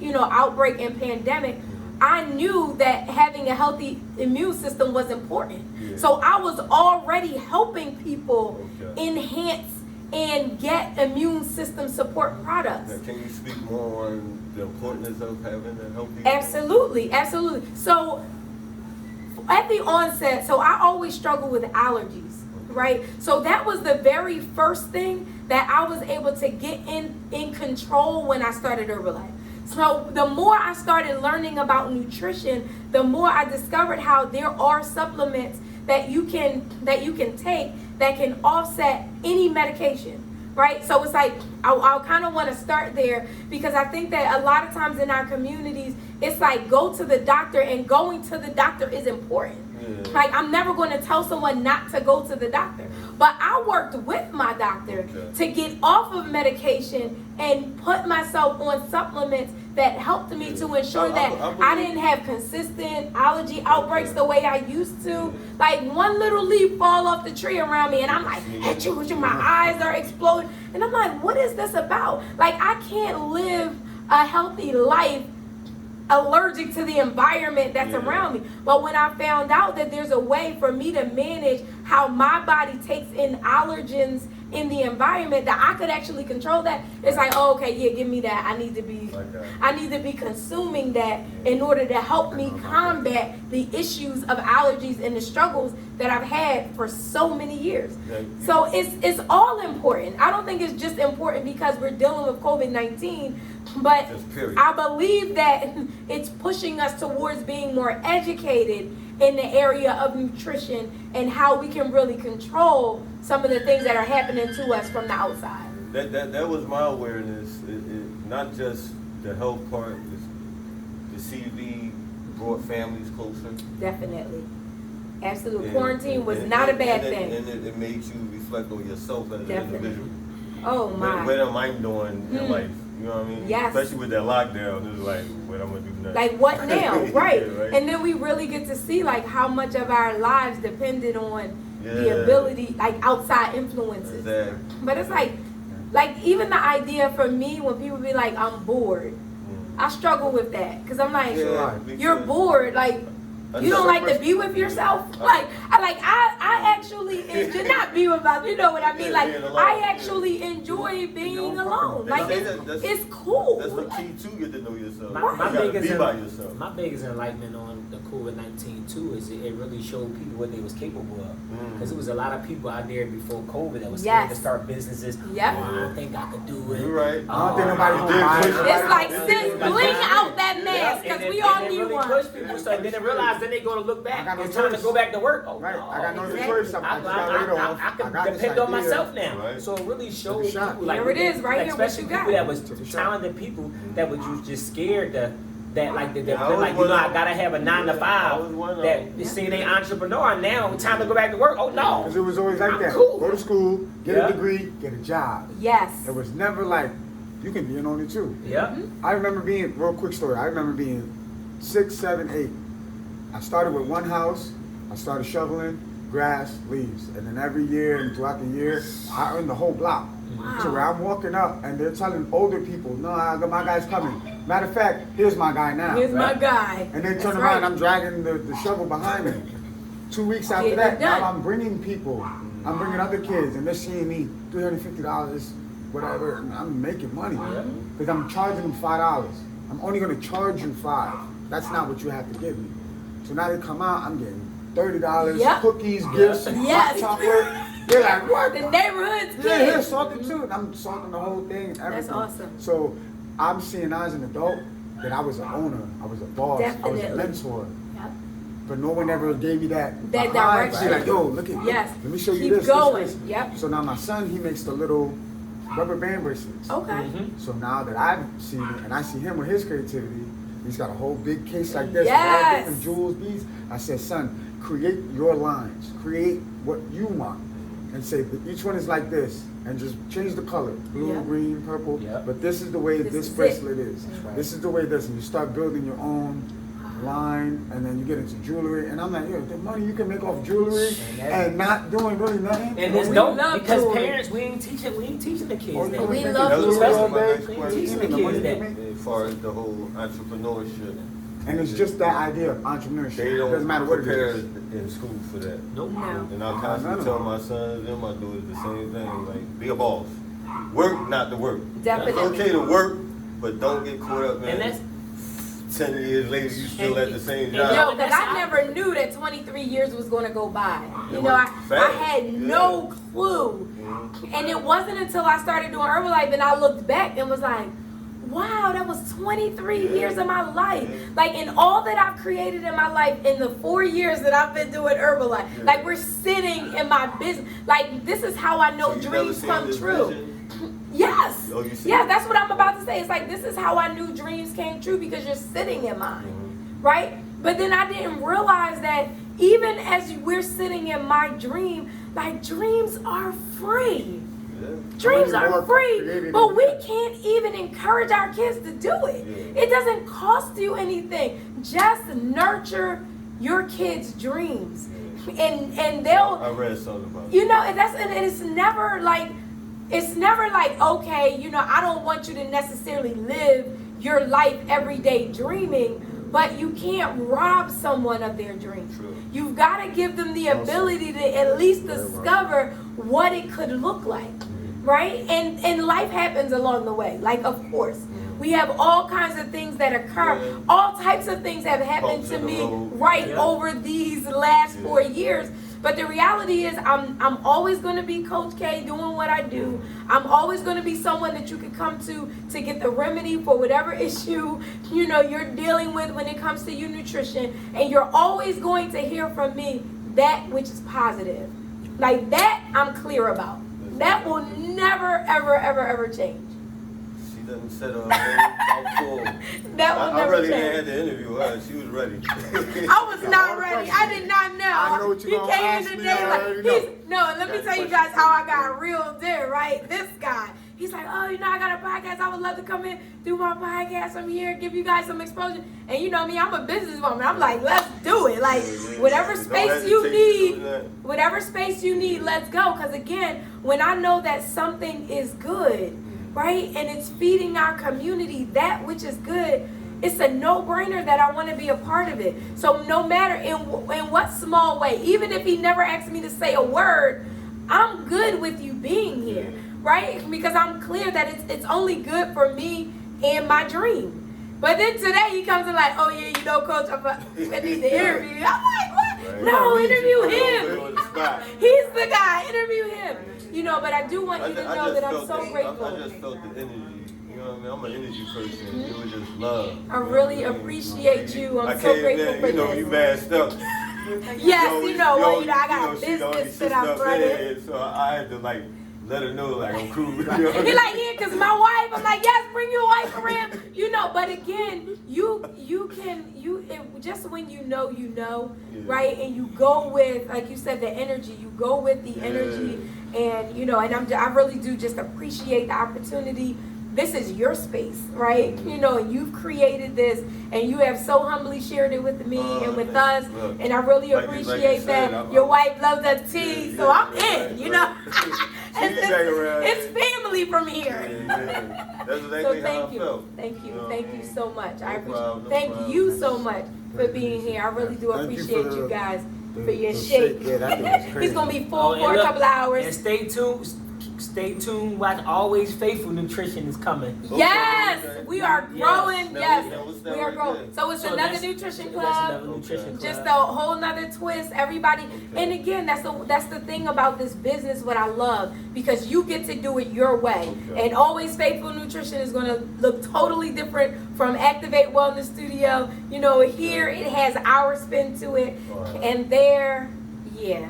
outbreak and pandemic, I knew that having a healthy immune system was important. Yeah. So I was already helping people enhance and get immune system support products. Now, can you speak more on the importance of having a healthy? Absolutely. So at the onset, so I always struggle with allergies, right? So that was the very first thing that I was able to get in control when I started Herbalife. So the more I started learning about nutrition, the more I discovered how there are supplements that you can take that can offset any medication, right? So it's like, I kind of want to start there, because I think that a lot of times in our communities, it's like go to the doctor, and going to the doctor is important. Yeah. Like, I'm never going to tell someone not to go to the doctor. But I worked with my doctor to get off of medication and put myself on supplements that helped me to ensure that I didn't have consistent allergy outbreaks the way I used to. Like, one little leaf fall off the tree around me, and I'm like, my eyes are exploding. And I'm like, what is this about? Like, I can't live a healthy life allergic to the environment that's around me. But when I found out that there's a way for me to manage how my body takes in allergens in the environment, that I could actually control that, it's like, oh, okay, yeah, give me that. I need to be consuming that in order to help me combat the issues of allergies and the struggles that I've had for so many years. So it's all important. I don't think it's just important because we're dealing with COVID-19, but I believe that it's pushing us towards being more educated in the area of nutrition and how we can really control some of the things that are happening to us from the outside. That was my awareness. Not just the health part. The CV brought families closer. Definitely. Absolutely. Quarantine was not a bad thing. And it made you reflect on yourself as an individual. Oh my. What am I doing in life? You know what I mean? Yes. Especially with that lockdown, it's like, what I'm gonna do next? Like, what now? Right. Yeah, right. And then we really get to see like how much of our lives depended on the ability, like outside influences. Exactly. But it's like even the idea for me when people be like, I'm bored, I struggle with that, because I'm like, you're bored, like. You don't like to be with yourself? Like, I actually enjoy, not be with myself, you know what I mean? Like, I actually enjoy being alone. Like, it's cool. That's the key to get to know yourself. My biggest enlightenment on the COVID-19 too is it really showed people what they was capable of. Because there was a lot of people out there before COVID that was scared to start businesses. Yep. Oh, I don't think I could do it. You're right. I don't think nobody will buy it. It's like, sis, bling out that mask, because we all need one. Push people, so then they realize then they're going to look back. It's time to go back to work. Oh, right. no. I got no choice. I can depend on myself now. Right. So it really showed people, like, here it is, right here, what especially you got. people that was talented people that was just scared to. I gotta have a 9 to 5. That seeing they entrepreneur now, time to go back to work. Oh no, because it was always like that. Cool. Go to school, get a degree, get a job. Yes. It was never like you can be an only two. Yeah. I remember being real quick story. I remember being 6, 7, 8. I started with one house. I started shoveling grass, leaves, and then every year and throughout the year, I earned the whole block. Wow. So where I'm walking up and they're telling older people, no, my guy's coming. Matter of fact, here's my guy now. Here's my guy. And they turn around, I'm dragging the shovel behind me. 2 weeks after that, now I'm bringing people I'm bringing other kids, and they're seeing me $350, whatever. And I'm making money because I'm charging them $5. I'm only gonna charge you $5. That's not what you have to give me. So now they come out, I'm getting $30, Yep. cookies, gifts, Yes. hot chocolate. They're like, what? The neighborhood's Yeah, here, kids. salted too. And I'm salting the whole thing and everything. That's awesome. So I'm seeing as an adult that I was an owner, I was a boss, I was a Definitely. mentor. Yep. But no one ever gave me that That behind. direction. Like, yo, look at Yes. Let me show you Keep this. going. This. Yep. So now my son, he makes the little rubber band bracelets. Okay. So now that I've seen it and I see him with his creativity, he's got a whole big case like this with all Yes. different jewels, beads. I said, son, create your lines. Create what you want. And say that each one is like this. And just change the color. Blue, Yeah. green, purple. Yeah. But this is the way This this is bracelet is. right. This is the way this. And you start building your own line, and then you get into jewelry. And I'm like, yo, the money you can make off jewelry and not doing really nothing. And it's We dope love because jewelry. parents, we ain't teaching the kids Or you that. can We make love jewelry jewelry. all day. Teaching the Even kids the money that. you make. As far as the whole entrepreneurship, And it's just that idea of entrepreneurship. they It don't doesn't matter what it prepare is. in school for that. Nope. No. And I none constantly of tell them. my sons and my daughters the same thing, like, be a boss. Work, not to work. Definitely. It's okay to work, but don't get caught up, man. And that's 10 years later, you still at the same and- job. No, because I never knew that 23 years was going to go by. You know, I Fast. had no clue. And it wasn't until I started doing Herbalife and I looked back and was like, wow, that was 23 years of my life. Like, in all that I've created in my life in the 4 years that I've been doing Herbalife, like, we're sitting in my business. Like, this is how I know So you never dreams seen come this true. vision? Yes. Oh, you see Yeah, it? that's what I'm about to say. It's like, this is how I knew dreams came true because you're sitting in mine, right? But then I didn't realize that even as we're sitting in my dream, like, dreams are free. Yeah. Dreams How many are more free, created but than we that? can't even encourage our kids to do it. Yeah. It doesn't cost you anything. Just nurture your kids' dreams, and they'll. I read something about it. You know, and it's never like, okay, you know, I don't want you to necessarily live your life every day dreaming, but you can't rob someone of their dreams. True. You've got to give them the ability to at least discover what it could look like, right? And life happens along the way, like, of course. We have all kinds of things that occur. Yeah. All types of things have happened Bumps to in the me road. right Yeah. over these last Yeah. 4 years. But the reality is, I'm always going to be Coach K doing what I do. I'm always going to be someone that you can come to get the remedy for whatever issue, you know, you're dealing with when it comes to your nutrition. And you're always going to hear from me that which is positive. Like, that I'm clear about. That will never, ever, ever, ever change. She doesn't set her out full. That will I never really change. didn't have to interview her. She was ready. I was not ready. I did not know. I know what He you're gonna came ask in me, today I like, already know. no, and let me tell you guys how I got real there, right? This guy. He's like, oh, you know, I got a podcast. I would love to come in, do my podcast. I'm here, give you guys some exposure. And you know me, I'm a businesswoman. I'm like, let's do it. Like, whatever Don't space you hesitate to do need, that. whatever space you need, let's go. Because again, when I know that something is good, right, and it's feeding our community that which is good, it's a no-brainer that I want to be a part of it. So no matter in what small way, even if he never asked me to say a word, I'm good with you being here, right? Because I'm clear that it's only good for me and my dream. But then today he comes and like, oh yeah, you know, Coach, I need to interview you. I'm like, what? Right. No, interview Put her him. on the spot. He's the guy. Interview him. You know, but I do want you to I know just that I'm felt so the- grateful. I just felt the energy. You know what I mean? I'm an energy person. It was just love. I really appreciate you. I'm I so came grateful in, for you know, this. you masked up. Yes, you know, well, you know, I got a she always business that I'm stuff running. in, so I had to like let her know like I'm cool. You know? He like, yeah, cause my wife. I'm like, yes, bring your wife around. You know, but again, just when you know, Yeah. right? And you go with, like you said, the energy. You go with the energy, and you know, and I really do just appreciate the opportunity. This is your space, right? You know, and you've created this, and you have so humbly shared it with me and with us, look, and I really like you appreciate said, that. Your wife loves that tea, Yeah, so I'm right, in. You right. know, She be back around. it's family from here. Yeah. That's So exactly how thank I you, felt. thank you, You know? thank you so much. I No appreciate. problem, no Thank problem. you so much for being here. I really do Thank you appreciate for you the- guys. for your The shake. Yeah, that thing was crazy. He's gonna be full Oh, for and a look, couple of hours. And stay tuned. Stay tuned. Watch Always Faithful Nutrition is coming. Yes, Okay. we are Yes. growing. Now, Yes, now what's that we are right growing. there? So it's So another that's- nutrition That's club. another nutrition Just a club. whole nother twist, everybody. Okay. And again, that's the thing about this business. What I love, because you get to do it your way. Okay. And Always Faithful Nutrition is going to look totally different from Activate Wellness Studio. You know, here it has our spin to it, Alright. and there, yeah.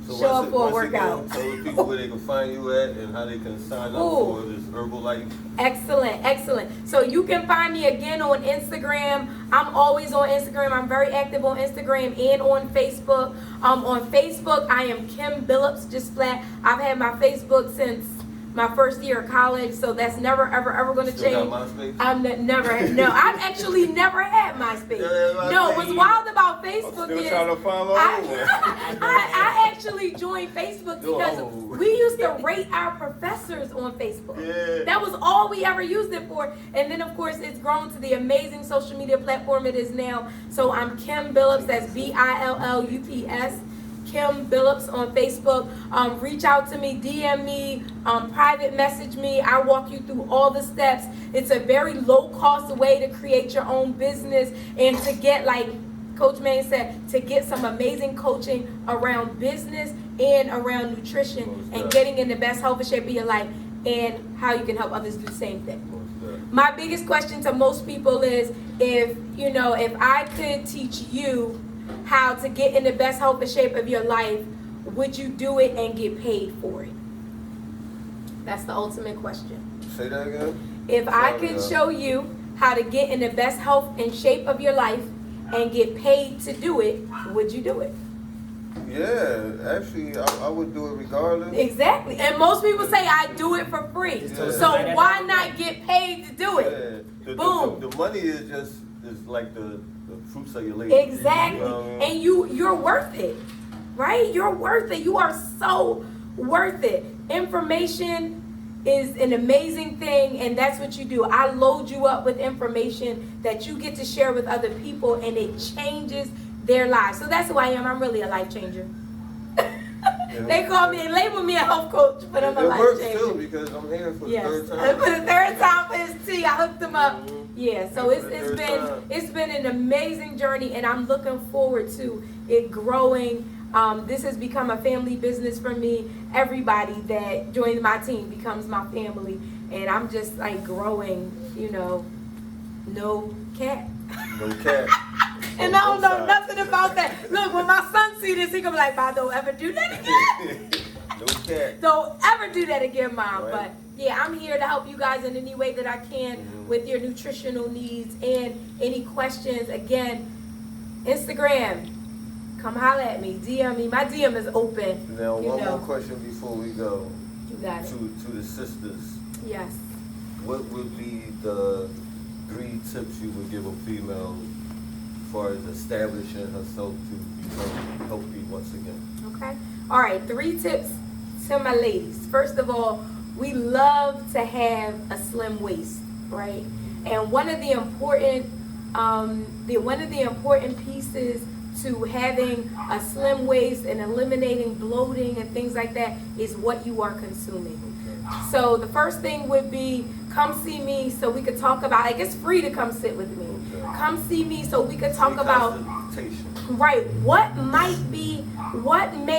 So Show up for a once workout. Again, tell the people where they can find you at and how they can sign up Ooh. for this Herbalife. Excellent, excellent. So you can find me again on Instagram. I'm always on Instagram. I'm very active on Instagram and on Facebook. On Facebook, I am Kim Billups, just flat. I've had my Facebook since my first year of college, so that's never, ever going to Still change. got MySpace? I've actually never had MySpace. Yeah, No, MySpace. what's wild about I'm Facebook still is trying to find my own one. I actually joined Facebook because Oh. we used to rate our professors on Facebook. Yeah. That was all we ever used it for. And then, of course, it's grown to the amazing social media platform it is now. So I'm Kim Billups, that's Billups. Kim Billups on Facebook. Reach out to me, DM me, private message me. I walk you through all the steps. It's a very low cost way to create your own business and to get, like Coach Maine said, to get some amazing coaching around business and around nutrition and getting in the best healthy shape of your life and how you can help others do the same thing. My biggest question to most people is if I could teach you how to get in the best healthy shape of your life, would you do it and get paid for it? That's the ultimate question. Say that again? If I could show you how to get in the best health and shape of your life and get paid to do it, would you do it? Yeah, actually, I would do it regardless. Exactly. And most people say I do it for free. Yeah. So why not get paid to do it? Yeah. Boom. The money is like the fruits of your labor. Exactly. You know what I mean? And you're worth it. Right? You're worth it. You are so worth it. Information is an amazing thing, and that's what you do. I load you up with information that you get to share with other people, and it changes their lives. So that's who I am. I'm really a life changer. They call me, label me a health coach, but I'm a It life works changer. too because I'm here for the Yes, third for time. the third time for his tea. I hooked him up. Mhm. Yeah, so Yeah, for the third time. it's been an amazing journey, and I'm looking forward to it growing. This has become a family business for me. Everybody that joins my team becomes my family, and I'm just like growing. No cap. No cat. And I don't know nothing about that. Look, when my son see this, he gonna be like, "Mom, don't ever do that again. No cat. Don't ever do that again, Mom." Right. But yeah, I'm here to help you guys in any way that I can with your nutritional needs and any questions. Again, Instagram, come holler at me, DM me. My DM is open. Now, You one know. more question before we go You got it. to the sisters. Yes. What would be the 3 tips you would give a female as far as establishing herself to become healthy once again? Okay. All right. 3 tips to my ladies. First of all, we love to have a slim waist, right? And one of the important pieces to having a slim waist and eliminating bloating and things like that is what you are consuming. So the first thing would be come see me so we could talk about, like, it's free to come sit with me. Okay. Come see me so we could talk about, Consultation. right, what may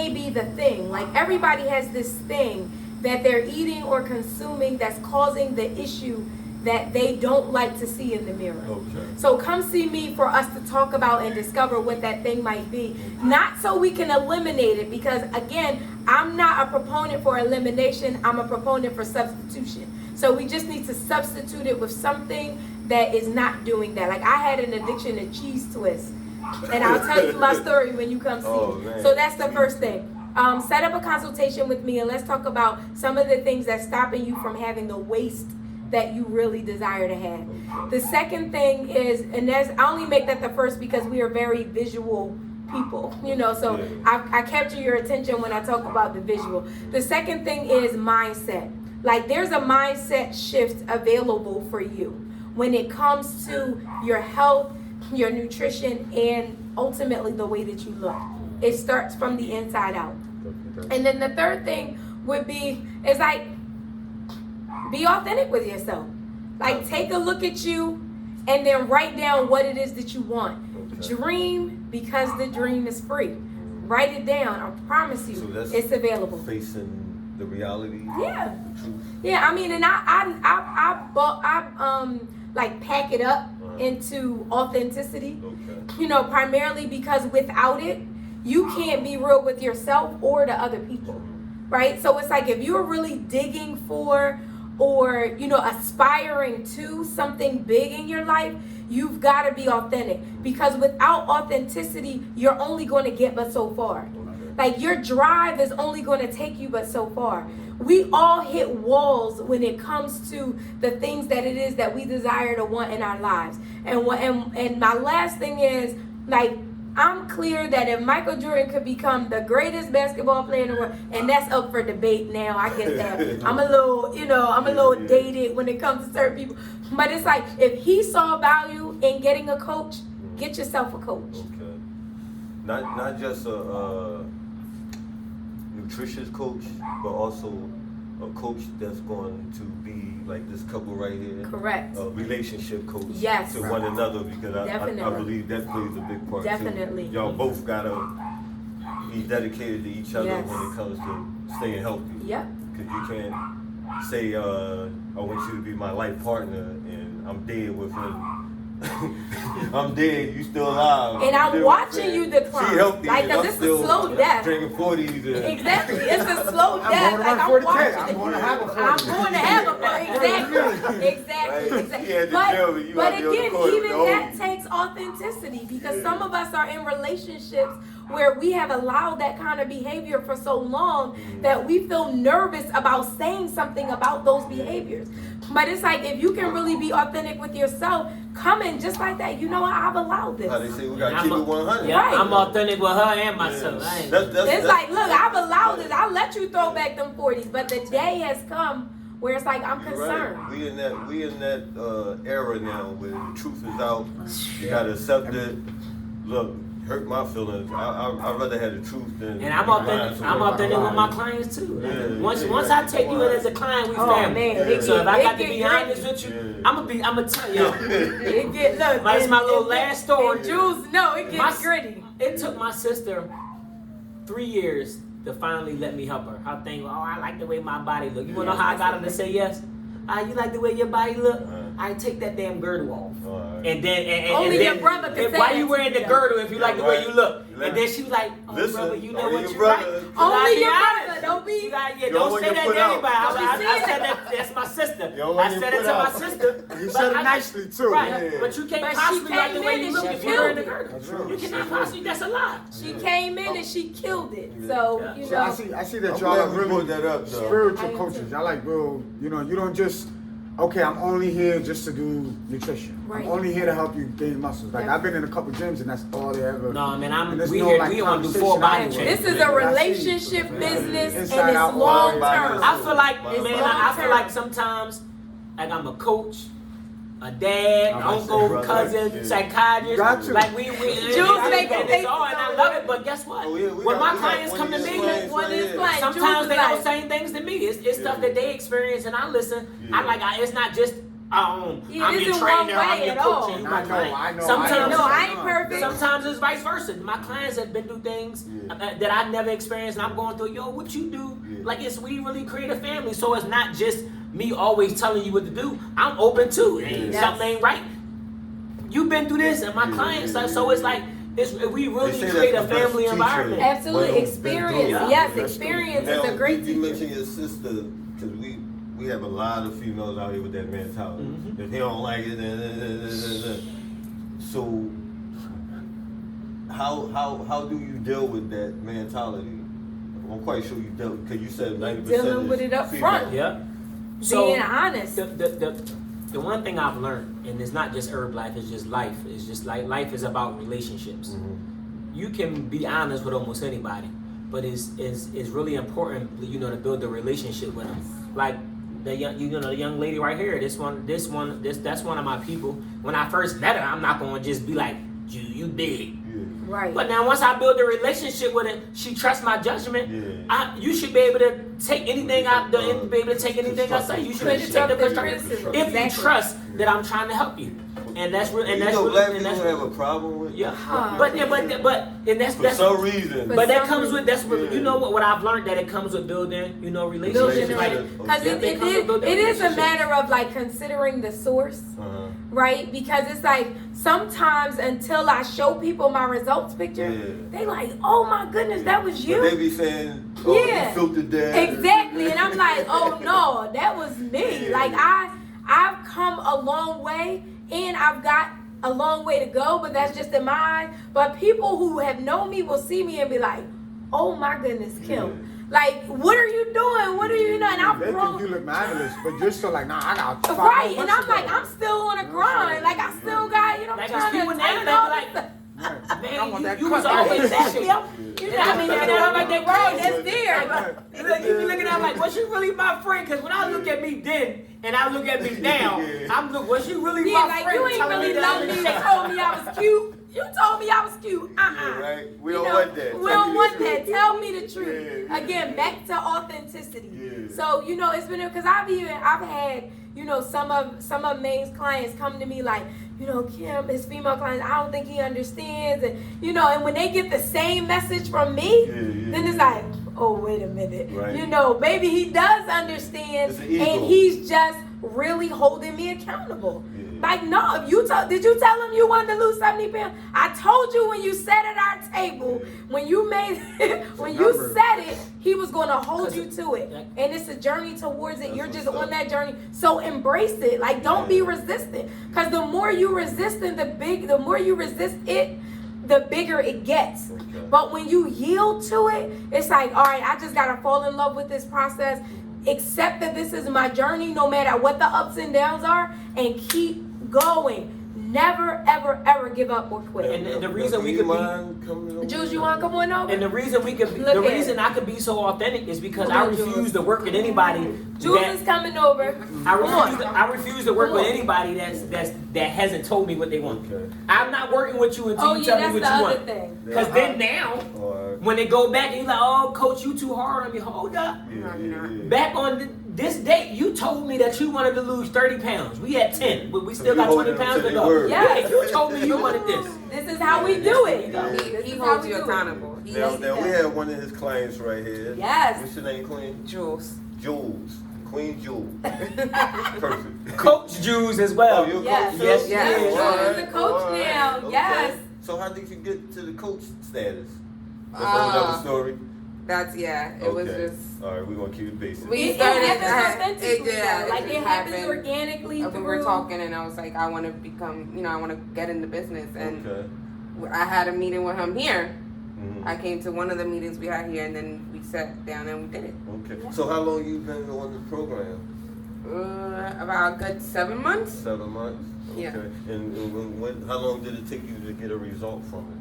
be the thing. Like, everybody has this thing that they're eating or consuming that's causing the issue that they don't like to see in the mirror. Okay. So come see me for us to talk about and discover what that thing might be. Not so we can eliminate it, because again, I'm not a proponent for elimination, I'm a proponent for substitution. So we just need to substitute it with something that is not doing that. Like, I had an addiction to cheese twists, and I'll tell you my story when you come see Oh, me. man. So that's the first thing. Set up a consultation with me and let's talk about some of the things that's stopping you from having the waist that you really desire to have. The second thing is, and I only make that the first because we are very visual people, so Yeah. I capture your attention when I talk about the visual. The second thing is mindset. Like, there's a mindset shift available for you when it comes to your health, your nutrition, and ultimately the way that you look. It starts from the inside out. And then the third thing would be, is like, be authentic with yourself. Like, take a look at you and then write down what it is that you want. Okay. Dream, because the dream is free. Write it down. I promise you, So that's it's available. Facing the reality. Yeah. The truth. Yeah, I mean, and I like pack it up into authenticity. Okay. You know, primarily because without it, you can't be real with yourself or to other people, right? So it's like if you're really digging for or, you know, aspiring to something big in your life, you've got to be authentic, because without authenticity, you're only going to get but so far. Like, your drive is only going to take you but so far. We all hit walls when it comes to the things that it is that we desire to want in our lives. And my last thing is, like, I'm clear that if Michael Jordan could become the greatest basketball player in the world, and that's up for debate now, I get that. I'm a little dated when it comes to certain people. But it's like, if he saw value in getting a coach, get yourself a coach. Okay. Not just a nutritious coach, but also a coach that's going to be like this couple right here. Correct. A relationship coach. Yes. To one another, because I Definitely. believe that plays a big part Definitely. too. Y'all both gotta be dedicated to each other Yes. when it comes to staying healthy. Yep. Because you can't say, I want you to be my life partner, and I'm dead within. I'm dead, you still alive. And I'm You know what I'm watching saying? you decline. She healthy, Like, and 'cause I'm it's a still slow death. Drinking 40s. And Exactly. It's a slow I'm death. going to Like, run I'm 40K. watching I'm it. going to have a 40. I'm going to have a 40. Exactly. Exactly. Yeah, the devil, you But out there on the again, court with even the that old- takes authenticity, because some of us are in relationships where we have allowed that kind of behavior for so long that we feel nervous about saying something about those behaviors. But it's like, if you can really be authentic with yourself, come in just like that. You know what? I've allowed this. How they say we gotta I'm keep a- it 100. Yeah, Right. I'm authentic with her and myself. I ain't- It's like, look, I've allowed this. I'll let you throw back them 40s, but the day has come where it's like, I'm You're concerned. right. We in that era now where the truth is out. You gotta accept it. Look, hurt my feelings. I'd rather have the truth than. And I'm be lying authentic. to I'm me. authentic with my clients too. Yeah, once yeah, I take you in as a client, we Oh, family. man, it So if I get- got to it be get honest with you, Yeah. I'm gonna tell y'all. It get, look, That's my little and- last story. And Jules, no, it gets gritty. It took my sister 3 years to finally let me help her. Her thing, I like the way my body look. You wanna know how I got her to say yes? You like the way your body look? I take that damn girdle off. Alright. And then Only and your then, brother can say why that you to wearing the you. girdle if you like the way you look? Yeah. And then she was like, oh Listen, brother, you know only what your you brother. right. Only Be your honest. brother, don't be. You gotta, yeah, You don't don't say want that your to foot out. anybody. Don't I be said saying that that's my sister. You don't I want your said it foot to my out. sister. You But said it I- nicely too. Right, Yeah. but you can't But she possibly like the came way in you and look she if you're wearing the killed girdle. That's true. You cannot possibly, that's a lie. She came in and she killed it. So, Yeah. you So I know. see that I'm y'all are glad we really brought that up, though. spiritual I am coaches. too. Y'all like real, you know, you don't just, okay, I'm only here just to do nutrition. Right. I'm only here to help you gain muscles. Like, Yeah. I've been in a couple gyms and that's all they ever. No, man, and there's we no, here, like, we on do full conversation body afterwards. check. This is a relationship business Inside and it's out, long body. term. I feel like, It's man, long I feel term. like sometimes, like I'm a coach, a dad, I'm uncle, brother. cousin, Yeah. psychiatrist. Got to. Like we Jules making and it's all, and I love it. But guess what? Oh, yeah, when my we got clients one come of to these me, clients One right is here. client. sometimes they Jules don't is say things to me. It's stuff Yeah. that they experience, and I listen. Yeah. It's not just Yeah, I'm this your isn't trainer, one way I'm your at all. coach, and you I my know, client. I know, Sometimes, No, I ain't perfect. Sometimes it's vice versa. My clients have been through things Yeah. that I never experienced, and I'm going through. Yo, what you do? Yeah. Like we really create a family, so it's not just me always telling you what to do. I'm open too. Hey, Yeah. something ain't right. You've been through this, and my Yeah, clients. yeah, So yeah. it's like we really They say create that's a the best family teacher. environment. Absolutely. Well, Experience. yeah. Yes, That's experience Now, is a great you teacher. mentioned your sister, because we have a lot of females out here with that mentality. Mhm. If he don't like it, so how do you deal with that mentality? I'm quite sure you dealt, because you said 90% dealing is with it up female. front. Yeah. So Being honest. the one thing I've learned, and it's not just Herbalife, it's just life. It's just like life is about relationships. Mhm. You can be honest with almost anybody, but it's really important, you know, to build a relationship with them. Like the young lady right here. That's one of my people. When I first met her, I'm not gonna just be like, you big. Yeah. Right. But now once I build a relationship with her, she trusts my judgment. Yeah. You should be able to take anything be able to take anything I say. You should be able to take the constructive if you trust that I'm trying to help you. And that's real. And that's black really, people have a problem with. yeah. Huh. But and that's For some reason. But But that some comes with reason- you know what I've learned, that it comes with building relationships. Building Like, Because it is a matter of like considering the source, right? Because it's like sometimes until I show people my results picture, they like, oh my goodness, that was you. But they be saying, oh, Yeah. you filtered that. Exactly, and I'm like, oh no, that was me. Yeah. Like I've come a long way, and I've got a long way to go, but that's just in my eyes. But people who have known me will see me and be like, oh my goodness, Kim. Like, what are you doing? What are you doing? And I've They think grown. you look marvelous, but you're still like, nah, I got 5 Right, more and months I'm to like, go. I'm still on a grind. Like, I still got, I'm Like, trying to people now, tighten they all be like, this stuff. Right. man, I want that you cut. was always that Exactly. shit. I mean, I'm like, that right, that's there. You be looking at me like, was she really my friend? Because when I look at me then and I look at me now, was she really Yeah, my like, friend? you ain't telling really that love I'm me. in They shape? told me I was cute. You told me I was cute. Yeah, right. We You don't know, want that. We don't want that. Tell me the truth. Yeah. Again, back to authenticity. Yeah. So it's been because I've had some of Maine's clients come to me like, Kim, his female clients, I don't think he understands, and and when they get the same message from me, then it's like, oh, wait a minute, Right. maybe he does understand, It's an ego. and he's just really holding me accountable. Yeah. Like, no, did you tell him you wanted to lose 70 pounds? I told you when you sat at our table, when you said it, he was going to hold you to it. And it's a journey towards it. You're just on that journey. So embrace it. Like, don't be resistant. Because the more you resist it, the more you resist it, the bigger it gets. Okay. But when you yield to it, it's like, all right, I just got to fall in love with this process. Accept that this is my journey, no matter what the ups and downs are, and keep going. Never, ever, ever give up or quit. And the reason we could be, Jules, you want to come on over? and the reason we could, Look the at reason it. I could be so authentic is because Come I on, refuse Jules. to work with anybody. Jules that- is coming over. I refuse to work Come with on. anybody that hasn't told me what they want. Okay. I'm not working with you until Oh, you yeah, tell me that's what the you other want. thing. Because then now, Alright. when they go back and you're like, oh, coach, you too hard on me. Hold up. Yeah. Back on this date, you told me that you wanted to lose 30 pounds. We had 10, but we still So got you 20 holding them pounds to to their go. word. Yes. You told me you wanted this. This is how we do it. He This is holds how you we do it. accountable. He Now, is we have one of his clients right here. Yes. What's your name, Queen? Jules. Jules. Queen Jules. Perfect. Coach Jews as well. Oh, you're a Yes. coach too? Yes, yes. Jules Alright, is a coach alright, now. okay. Yes. So how did you get to the coach status? That's Uh, another story. That's it was Okay. just All right, we're gonna keep it basic. It started- happens authentically. yeah, though. Like, it it just happens happened. organically. we were talking and I was like, I want to become, I want to get into business, and Okay. I had a meeting with him here. Mhm. I came to one of the meetings we had here, and then we sat down and we did it. Okay. So how long you been on the program? About a good 7 months. 7 months. Okay. Yeah. And how long did it take you to get a result from it?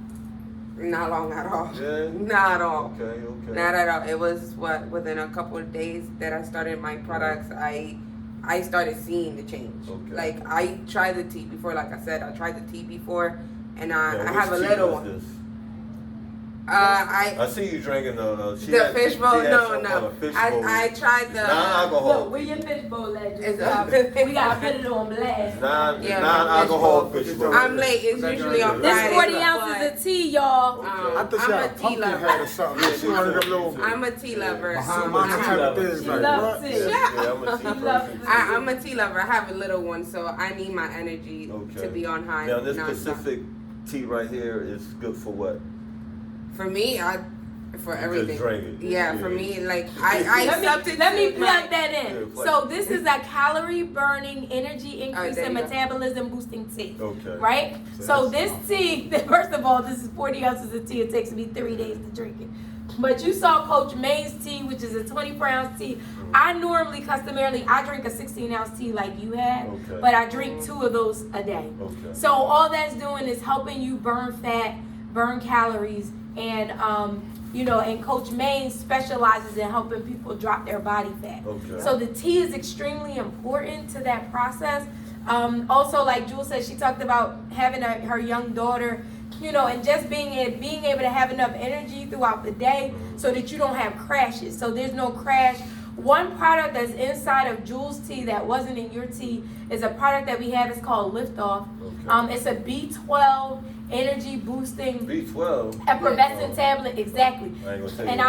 Not long at all. Yeah. Not at all. Okay. Okay. Not at all. It was within a couple of days that I started my products. I started seeing the change. Okay. Like, I tried the tea before. Like I said, I tried the tea before, and Now, I which have a tea little was one. this? I I see you drinking the the fishbowl. No. Fishbowl. I tried the. Non-alcohol. Look, where your fishbowl legend. It's We gotta put it on blast. Yeah, Non-alcohol fishbowl. fishbowl. I'm late. It's usually on This Friday. 40 ounces of tea, y'all. I thought I'm she a had a tea pumpkin lover. head or something. She wanted them little I'm a tea lover. behind my type of things. She Like, loves what? it. Yeah, I'm a tea She loves person. it. I'm a tea lover. I have a little one, so I need my energy Okay. to be on high. Now this nonstop. Pacific tea right here is good for what? For me, for everything. drink it. Yeah, for Yeah. me, like I substitute Let me my- plug that in. Yeah, plug So it. this is a calorie burning, energy increase there and you go. metabolism boosting tea. Okay. Right? So So that's- this tea, first of all, this is 40 ounces of tea. It takes me 3 days to drink it. But you saw Coach May's tea, which is a 24-ounce tea. I normally, customarily, I drink a 16-ounce tea like you had, Okay. but I drink 2 of those a day. Okay. So all that's doing is helping you burn fat, burn calories, and and Coach Maine specializes in helping people drop their body fat. Okay. So the tea is extremely important to that process. Also, like Jules said, she talked about having her young daughter, and just being able to have enough energy throughout the day so that you don't have crashes. So there's no crash. One product that's inside of Jules tea that wasn't in your tea is a product that we have. It's called Liftoff. Okay. It's a B12 energy boosting B12. effervescent tablet. Exactly. I ain't gonna tell And you.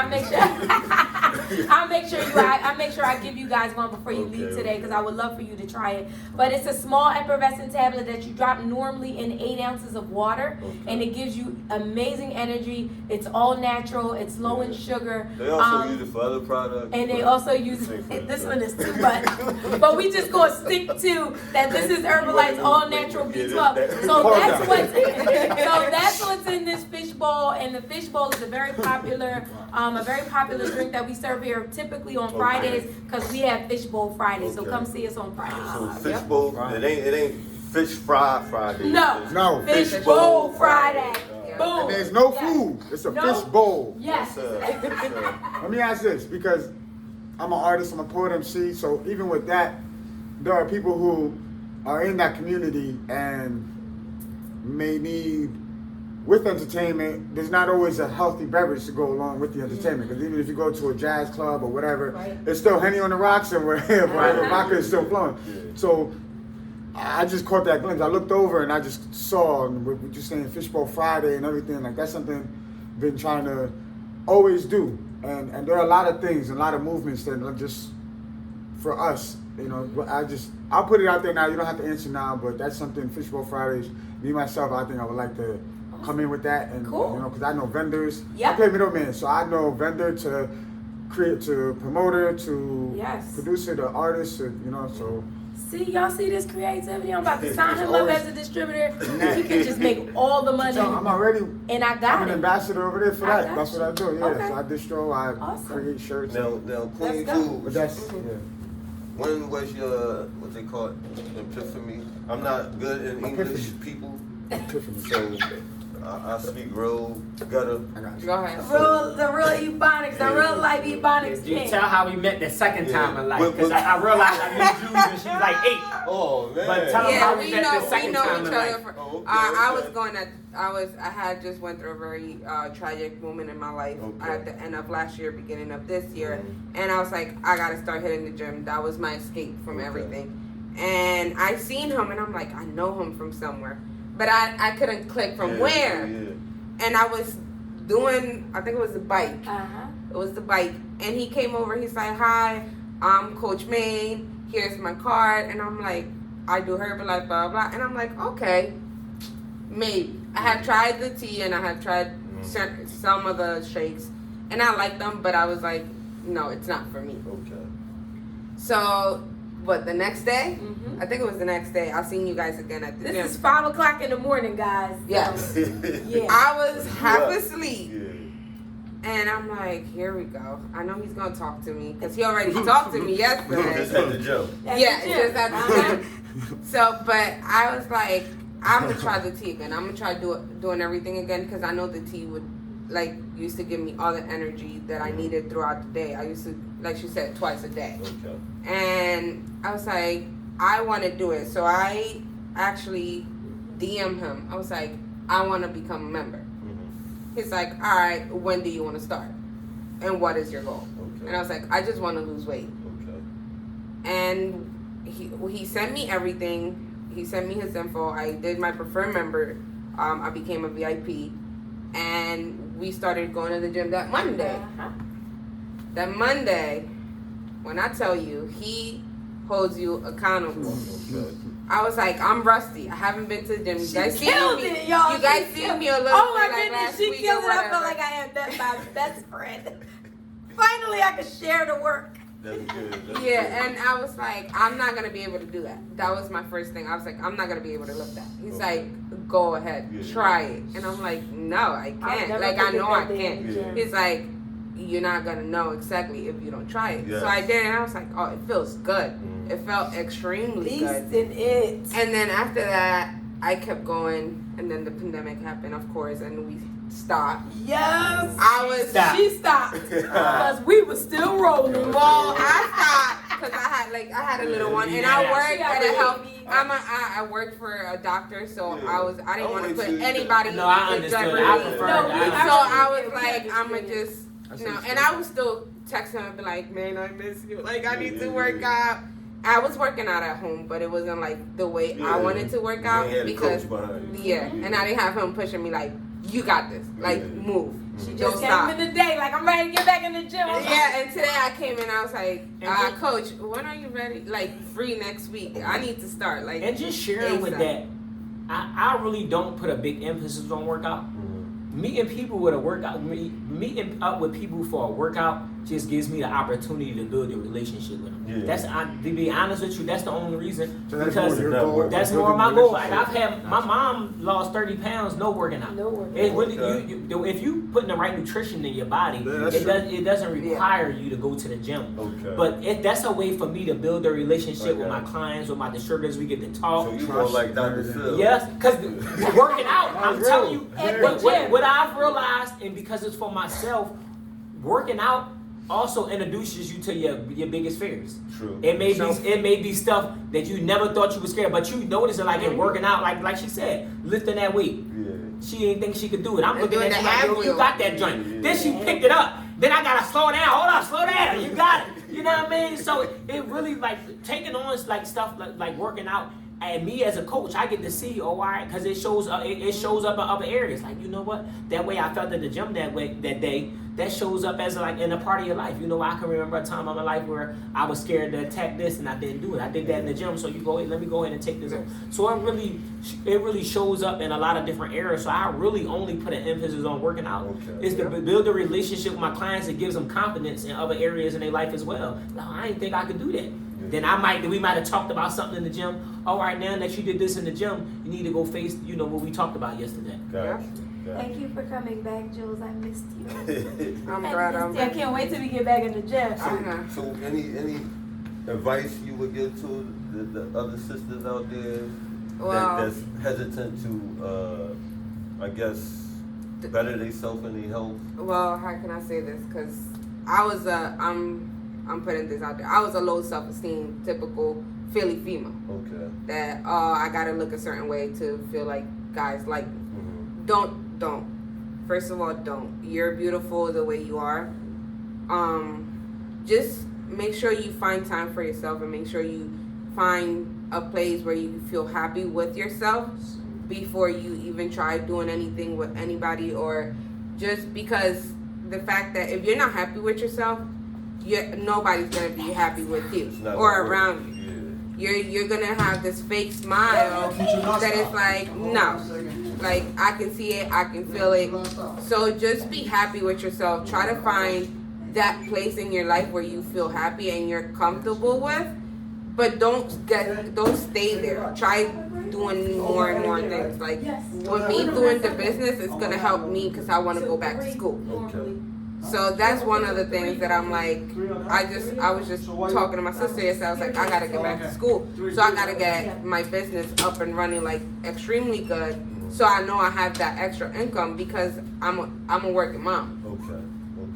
I'll make sure I'll make sure I give you guys one before you leave Okay. today, because I would love for you to try it. But it's a small effervescent tablet that you drop normally in 8 ounces of water, Okay. and it gives you amazing energy. It's all natural. It's low in sugar. They also use it for other products. And they but- also use this one is too much, but we just gonna stick to that. This is Herbalife's all natural B12. So that's what's in this fishbowl, and the fishbowl is a very popular drink that we serve here typically on Fridays, because we have Fishbowl Fridays. So Okay. come see us on Fridays. So fishbowl, it ain't fish fry Friday. No. It's No. Fishbowl Friday. Yeah. Boom. And there's no Yes. food. It's a No. fish bowl. Yes. Yes, sir. Let me ask this, because I'm an artist, I'm a poet MC, so even with that, there are people who are in that community and may need, with entertainment, there's not always a healthy beverage to go along with the entertainment, because even if you go to a jazz club or whatever, Right. it's still Henny on the rocks and whatever, vodka is still flowing. Yeah. So I just caught that glimpse. I looked over and I just saw, and what you're saying, Fishbowl Friday and everything, like that's something I've been trying to always do. And there are a lot of things, a lot of movements that are just for us, I'll put it out there now. You don't have to answer now, but that's something, Fishbowl Fridays, me, myself, I think I would like to come in with that. And, Cool. because I know vendors. Yep. I play middleman, so I know vendor to promoter to Yes. producer to artist, so. See, y'all see this creativity? I'm about to sign It's him up always- as a distributor. He can just make all the money, I'm already, and I I'm got an it. ambassador over there for I that. got That's you. what I do, yeah. Okay. So I distro, I Awesome. create shirts. Now Queen Let's go. Jules, But that's, yeah. when was your, what they call it, epiphany? I'm not good in English, Epiphany. people, Tiffany. so I speak real gutter. I got you. Go ahead. The real ebonics, the real life ebonics You king. tell how we met the second time in life, What- because what- I realized I knew Jules when she was like 8. Oh man. But tell 'em Yeah, how we met the know second time each in other. life. Oh, okay, I was okay. going at I had just went through a very tragic moment in my life Okay. at the end of last year, beginning of this year, Mhm. and I was like, I gotta start hitting the gym. That was my escape from Okay. everything. And I seen him, and I'm like, I know him from somewhere, but I couldn't click from Yeah, where. yeah. And I was doing, I think it was the bike. Uh-huh. It was the bike. And he came over, he's like, hi, I'm Coach Maine, here's my card. And I'm like, I do Herbalife, blah, blah. And I'm like, okay, maybe. I have tried the tea and I have tried some of the shakes. And I like them, but I was like, no, it's not for me. Okay. So, but the next day, Mhm. I think it was the next day, I seen you guys again at the This gym. is 5 o'clock in the morning, guys. Yes. Yeah. I was half Yeah. asleep. Yeah. And I'm like, here we go. I know he's gonna talk to me because he already talked to me yesterday. Just at the gym. At Yeah, the it's gym. just at the Uh-huh. gym. So, but I was like, I'm gonna try the tea again. I'm gonna try doing everything again because I know the tea would used to give me all the energy that I needed throughout the day. I used to, like she said, twice a day. Okay. And I was like, I want to do it. So I actually DM him. I was like, I want to become a member. Mhm. He's like, all right, when do you want to start? And what is your goal? Okay. And I was like, I just want to lose weight. Okay. And he sent me everything. He sent me his info. I did my preferred member. I became a VIP. And we started going to the gym that Monday. Uh-huh. That Monday, when I tell you, he holds you accountable. Okay. I was like, I'm rusty. I haven't been to the gym. You She guys killed seen me. it, y'all. You guys She seen killed- me a little Oh my bit like goodness, last she week killed or it. I felt whatever. like I am my best friend. Finally, I could share the work. That's good. That's Yeah, good. and I was like, I'm not gonna be able to do that. That was my first thing. I was like, I'm not gonna be able to lift that. He's Okay. like, go ahead, Yeah. try it. And I'm like, no, I I'll can't. never Like I forget know I that day in can't. the gym. He's like, you're not gonna know exactly if you don't try it. Yes. So I did, it, and I was like, oh, it feels good. Mhm. It felt extremely Beast good. in it. And then after that, I kept going, and then the pandemic happened, of course, and we stopped. Yes. I was Stop. She stopped because we were still rolling. Well, I stopped because I had a little one, and Yeah. I work Yeah. at a health. I work for a doctor, so Yeah. I didn't I'll want to wait put till you- anybody No, I in understood. jeopardy. I prefer No, that. we- So I was we like, I'ma understood. just That's no, understood. and I would still text him and be like, man, I miss you. Like I need to Yeah. work out. I was working out at home, but it wasn't like the way Yeah. I wanted to work You out ain't had a because coach behind you. yeah, and I didn't have him pushing me like, you got this, like Yeah. move. She Don't just came stop. in the day, like, I'm ready to get back in the gym. Yeah, and today I came in, I was like, And Coach, when are you ready? Like, free next week. I need to start. Like, And just sharing with ASAP. that, I really don't put a big emphasis on workout. Meeting people with a workout, meeting up with people for a workout just gives me the opportunity to build a relationship with them. Yeah. That's to be honest with you, that's the only reason. So that's Because more your Network. goal. that's building more my a goal. Like relationship. I've had my mom lost 30 pounds, no working out. No working It really, Okay. if you putting the right nutrition in your body, Yeah, that's true. it doesn't require you to go to the gym. Okay. But that's a way for me to build a relationship with Okay. my clients, with my distributors. We get to talk. So you more like Dr. Phil. Yes, because working out, I'm That's telling real. you, At what, the what, gym. what I've realized, and because it's for myself, working out also introduces you to your biggest fears. True. It may Self- be stuff that you never thought you were scared, but you notice it like in working out, like she said, lifting that weight. Yeah. She didn't think she could do it. I'm And looking doing at you the like, ab yo, you wheel. got that joint. Yeah. Then she picked it up. Then I gotta slow down. Hold on, slow down. You got it. You know what I mean? So it really like taking on like stuff like working out. And me as a coach, I get to see, oh, all right, because it shows up in other areas. Like, you know what? That way I felt at the gym that day. That shows up as like in a part of your life. You know, I can remember a time in my life where I was scared to attack this and I didn't do it. I did that in the gym. So let me go ahead and take this on. So it really shows up in a lot of different areas. So I really only put an emphasis on working out. Okay. It's to build a relationship with my clients that gives them confidence in other areas in their life as well. No, I didn't think I could do that. Then we might have talked about something in the gym. All right, now that you did this in the gym, you need to go face, what we talked about yesterday. Gotcha. Thank you for coming back, Jules. I missed you. I'm I glad missed I'm you. I can't wait till we get back in the gym. Uh-huh. So any advice you would give to the other sisters out there Well- that's hesitant to, I guess, better themselves in their health? Well, how can I say this? Because I was I'm putting this out there. I was a low self-esteem, typical Philly female. Okay. That I gotta look a certain way to feel like guys like me. Mm-hmm. Don't. First of all, don't. You're beautiful the way you are. Just make sure you find time for yourself and make sure you find a place where you feel happy with yourself before you even try doing anything with anybody, or just because the fact that if you're not happy with yourself, nobody's gonna be happy with you It's not or gonna work. around you. You're gonna have this fake smile that is like, no, like I can see it, I can feel it. So just be happy with yourself. Try to find that place in your life where you feel happy and you're comfortable with, but don't stay there. Try doing more and more things. Like with me doing the business, it's gonna help me because I want to go back to school. Okay. So that's one of the things that I'm like, I was just talking to my sister yesterday. I was like, I gotta get back to school. So I gotta get my business up and running like extremely good. So I know I have that extra income because I'm a working mom. Okay.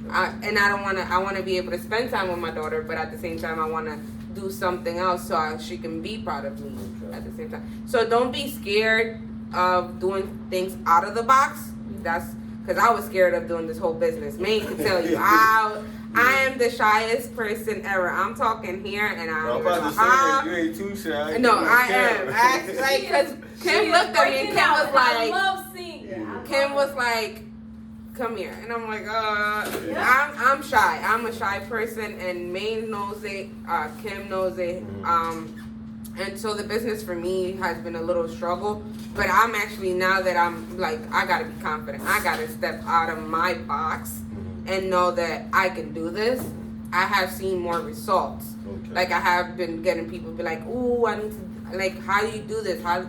I want to be able to spend time with my daughter, but at the same time, I want to do something else so she can be proud of me at the same time. So don't be scared of doing things out of the box. That's because I was scared of doing this whole business. May can tell you, I am the shyest person ever. I'm talking here and I'm about to say, you ain't too shy. No, I am. Like, because Kim looked at me and Kim was I like, love seeing Kim was like, come here. And I'm like, I'm shy. I'm a shy person, and Maine knows it. Kim knows it. And so the business for me has been a little struggle. But I'm actually, now that I'm like, I got to be confident. I got to step out of my box and know that I can do this. I have seen more results. Okay. Like, I have been getting people be like, ooh, I need to, like, how do you do this? How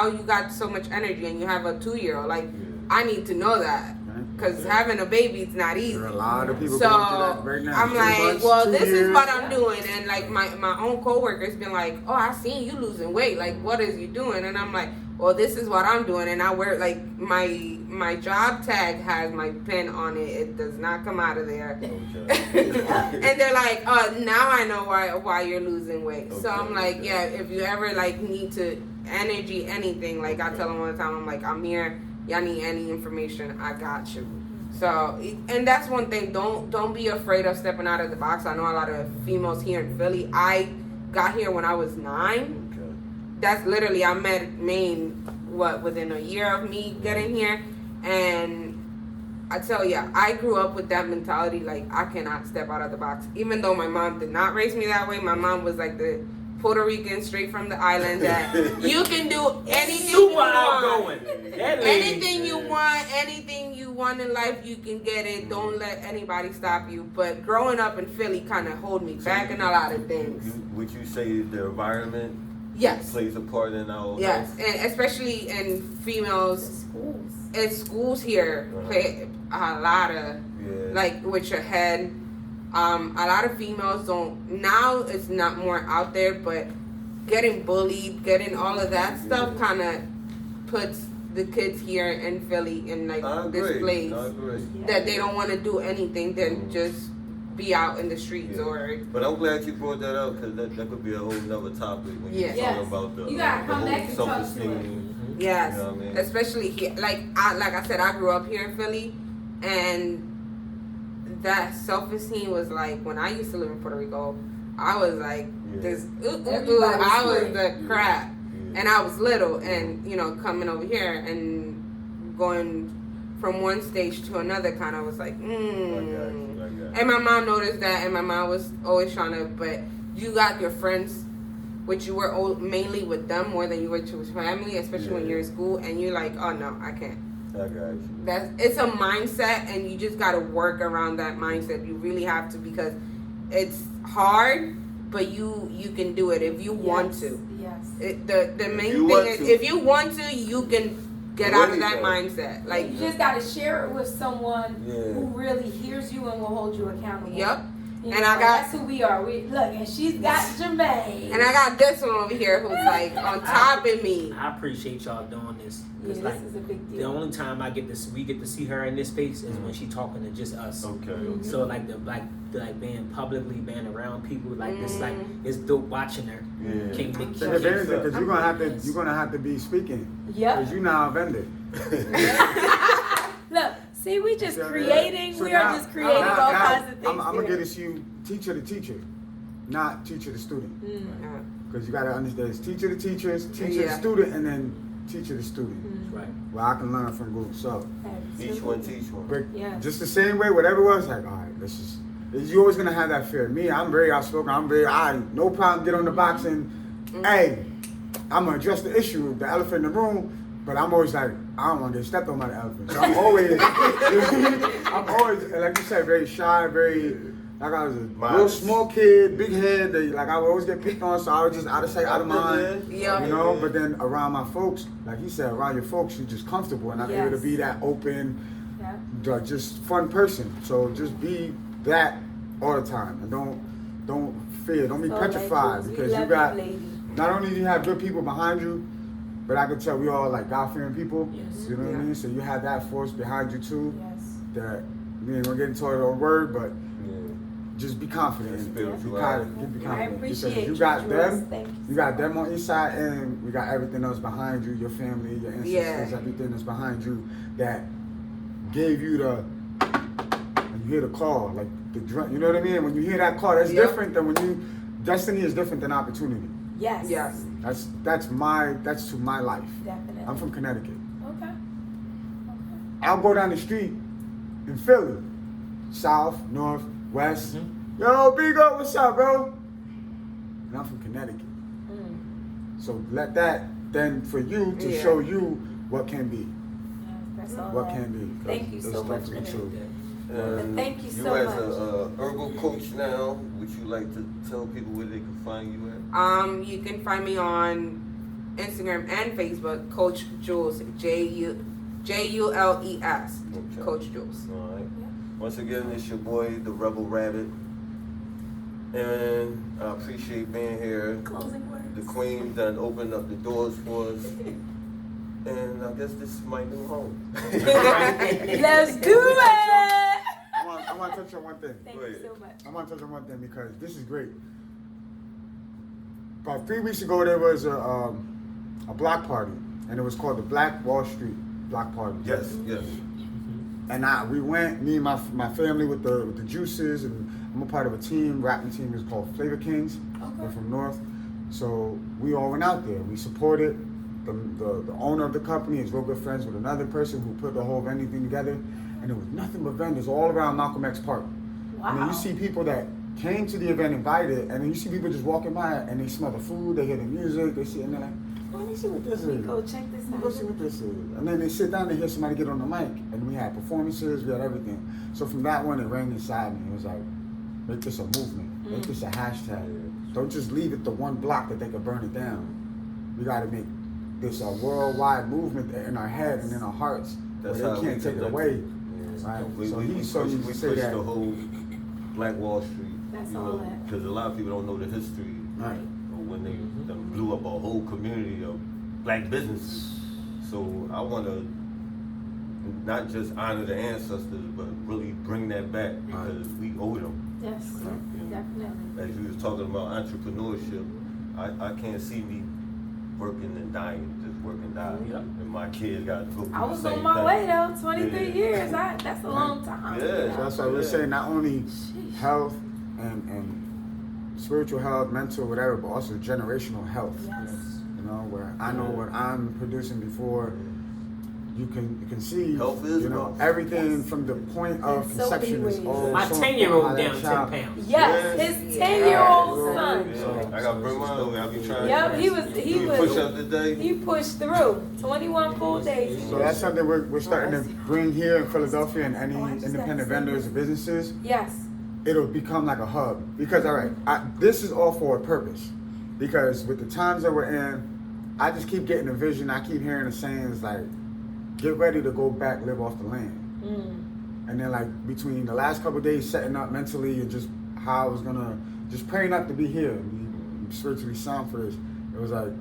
you got so much energy and you have a 2-year-old? Like, I need to know that. because having a baby is not easy. There are a lot of people So going through that right now. I'm 3 like, months, well, 2 this is years. what I'm doing, and like my own coworkers been like, oh, I seen you losing weight. Like, what is you doing? And I'm like, well, this is what I'm doing, and I wear like my job tag has my pin on it. It does not come out of there. And they're like, oh, now I know why you're losing weight. So I'm like, yeah, if you ever like need to energy anything, like I tell them all the time, I'm like, I'm here. Y'all need any information, I got you. So, and that's one thing. Don't be afraid of stepping out of the box. I know a lot of females here in Philly. I got here when I was 9. That's literally, I met Maine within a year of me getting here, and I tell you, I grew up with that mentality. Like, I cannot step out of the box, even though my mom did not raise me that way. My mom was like the Puerto Rican straight from the island that you can do anything you Super want. outgoing. That lady. Anything you want in life, you can get it. Don't let anybody stop you. But growing up in Philly kind of hold me back in a lot of things. Would you say the environment Yes. plays a part in our Yes, health? and especially in females, Schools. in schools here play a lot of Yeah. like with your head. A lot of females don't, now it's not more out there, but getting bullied, getting all of that stuff kind of puts the kids here in Philly in like I this agree. place I agree. that they don't want to do anything than just be out in the streets Yeah. or But I'm glad you brought that up because that could be a whole nother topic when you Yes. talk about the, You gotta the come whole back and talk to self-esteem. yes, You know what I mean? especially here. Like I said, I grew up here in Philly, and that self-esteem was like when I used to live in Puerto Rico. I was like Yeah. this. Everybody I was was the crap, Yeah. and I was little, and coming over here and going from one stage to another, kind of was like, I got you. And my mom noticed that, and my mom was always trying to. But you got your friends, which you were mainly with them more than you were to family, especially when Yeah. you're in school, and you're like, oh no, I can't. I got you. It's a mindset, and you just got to work around that mindset. You really have to, because it's hard, but you can do it if you want to. Yes. The main you thing want is to. if you want to, you can get out of that Really, mindset. Like, You just gotta share it with someone Yeah. who really hears you and will hold you accountable. yep. You And know, I got- that's who we are. We look, and she's got Jermaine. And I got this one over here who's like on top of me. I appreciate y'all doing this. Yeah, It's this like is a big the deal. only time we get to see her in this space is when she talking to just us. Okay. Mm-hmm. So like like being publicly being around people like it's like Mm. it's dope watching her. Yeah. Can't make Take advantage of it because you're gonna have to be speaking Yep. because you now a vendor. Look, see, we just So creating. so we now- are just creating now- all now kinds of things. I'm gonna here. get it to you, teacher to teacher, not teacher to student. Mm. Because you gotta understand, it's teacher to teachers, teacher to Yeah. student, and then teacher to student. Right. Where I can learn from groups. So, Each one teach one. but Yes. just the same way, whatever it was, like, all right, let's just. You're always gonna have that fear. Me, I'm very outspoken. No problem. Get on the box and, hey, I'm gonna address the issue, the elephant in the room. But I'm always like, I don't want to get stepped on by the elephant. So I'm always, like you said, very shy, very. Like I was a real Modest. small kid, big head. Like I would always get picked on, so I was just out of sight, out of mind. Yeah. You know. But then around my folks, like he said, around your folks, you're just comfortable, and I'm able to Yes. be that open, Yeah. just fun person. So just be that all the time, and don't fear, don't be So, petrified, ladies, we because you love got. lady. Not only do you have good people behind you, but I can tell we all like God-fearing people. Yes. You know what Yeah. I mean? So you have that force behind you too. Yes. That we ain't gonna get into it on word, but Yeah. just be confident. in it. Spirituality. Be confident. I Be confident. appreciate Because you got Jules. them. Thank you. You got them on each side, and we got everything else behind you. Your family, your ancestors, Yeah. everything that's behind you that gave you the. When you hear the call, like the drum, you know what I mean? When you hear that call, that's Yeah. different than when you. Destiny is different than opportunity. Yes. Yes. That's to my life. Definitely. I'm from Connecticut. Okay. I'll go down the street in Philly, south, north, west. Mhm. Yo, Big O, what's up, bro? And I'm from Connecticut. Mm. So let that then for you to Yeah. show you what can be, Yes, that's all. what that- can be. 'cause Thank you it's so much definitely for true. And Thank you so as much. a herbal coach now, would you like to tell people where they can find you at? You can find me on Instagram and Facebook, Coach Jules, Jules. Okay. Coach Jules. All right. Once again, it's your boy, the Rebel Rabbit. And I appreciate being here. Closing words. The Queen done opened up the doors for us. And I guess this is my new home. Let's do it. I want to touch on one thing. Thank you so much. I want to touch on one thing because this is great. About 3 weeks ago, there was a block party, and it was called the Black Wall Street Block Party. Yes, yes. And we went, me and my family with the Juices, and I'm a part of a team, rapping team is called Flavor Kings. We're from North. So we all went out there. We supported the owner of the company is real good friends with another person who put the whole vending thing together. And there was nothing but vendors all around Malcolm X Park. Wow. And then you see people that came to the event invited, and then you see people just walking by and they smell the food, they hear the music, they see, and they're like, oh, let me see what this is. Go check this Let me go see what this is. And then they sit down and hear somebody get on the mic. And we had performances, we had everything. So from that one, it rang inside me. It was like, make this a movement. Make this a hashtag. Don't just leave it to one block that they could burn it down. We got to make this a worldwide movement in our head and in our hearts. That's where how they can't take it away. Yeah. Right. We So he pushed say that. the whole Black Wall Street. That's you all know, that. because a lot of people don't know the history. Right. Or when they done blew up a whole community of black businesses. So I want to not just honor the ancestors, but really bring that back because we owe them. Yes, You know, definitely. as you was talking about entrepreneurship, I can't see me working and dying, just work and die. Yep. And my kids got to go through I was the same on my thing. way though, 23 Yeah. years. That's a long time. Yeah. So that's why we're saying not only health and spiritual health, mental, whatever, but also generational health. Yes. You know, where I know what I'm producing before, you can see, Health is you know, wealth. everything from the point of In so many conception is ways. all My shown 10-year-old how that down 10 child- pounds. Yes, his 10-year-old son. Yeah. I got to bring mine over. I be trying. Yep, he Do push was up today. he pushed through 21 full days. So that's something we're starting to bring here in Philadelphia and any Oh, I just independent gotta say vendors or businesses. Yes. It'll become like a hub. Because, all right, this is all for a purpose. Because with the times that we're in, I just keep getting a vision. I keep hearing the sayings like, get ready to go back, live off the land. And then like between the last couple of days setting up mentally and just how I was gonna, just praying up to be here and be spiritually sound for this, it was like,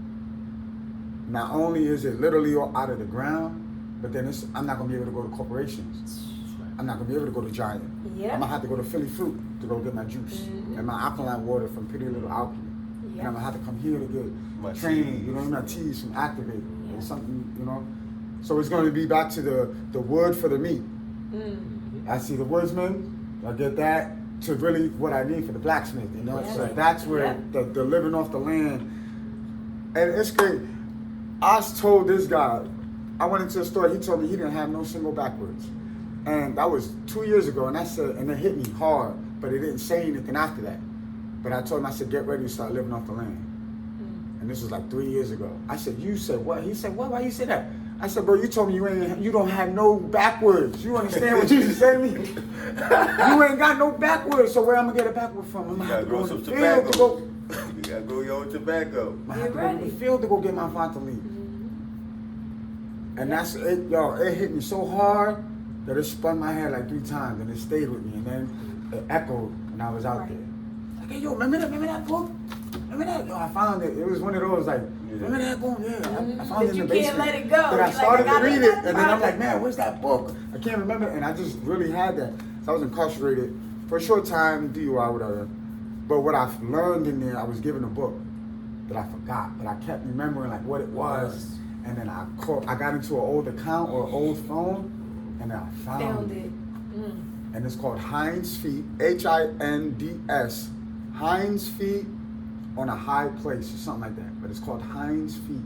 not only is it literally all out of the ground, but then I'm not gonna be able to go to corporations. I'm not gonna be able to go to Giant. Yeah. I'm gonna have to go to Philly Fruit to go get my juice and my alkaline water from Pretty Little Alchemy. And I'm gonna have to come here to My get training, teas. you know, my teas from Activate Yeah. or something, you know. So it's gonna be back to the wood for the meat. I see the woodsman, I get that to really what I need for the blacksmith, you know. Yeah. So that's where the living off the land, and it's great. I told this guy, I went into a store, he told me he didn't have no single backwards. And that was 2 years ago, and I said, and it hit me hard, but it didn't say anything after that. But I told him, I said, get ready to start living off the land. And this was like 3 years ago. I said, you said what? He said, what? Why you say that? I said, bro, you told me you don't have no backwards. You understand what you just said to me? You ain't got no backwards, so where I'm gonna get a backward from? I'm You gonna gotta have to go grow in some the field to tobacco. go. You gotta grow your own tobacco. I'm gonna have to Get go to ready. the field to go get my Fanta leaf. And that's it, y'all. It hit me so hard that it spun my head like 3 times, and it stayed with me. And then it echoed when I was out there. Like, hey, yo, remember that book? Remember that? Yo, I found it. It was one of those like, remember that book? Yeah, I found it in the you basement. can't let it go. But I You're started like, I to read gotta it, and then I'm find it. like, man, where's that book? I can't remember, and I just really had that. So I was incarcerated for a short time, DUI, whatever. But what I've learned in there, I was given a book that I forgot, but I kept remembering like what it was. And then I got into an old account or old phone, and then I found it. And it's called Hind's Feet, Hinds, Hind's Feet on a High Place or something like that. But it's called Hind's Feet.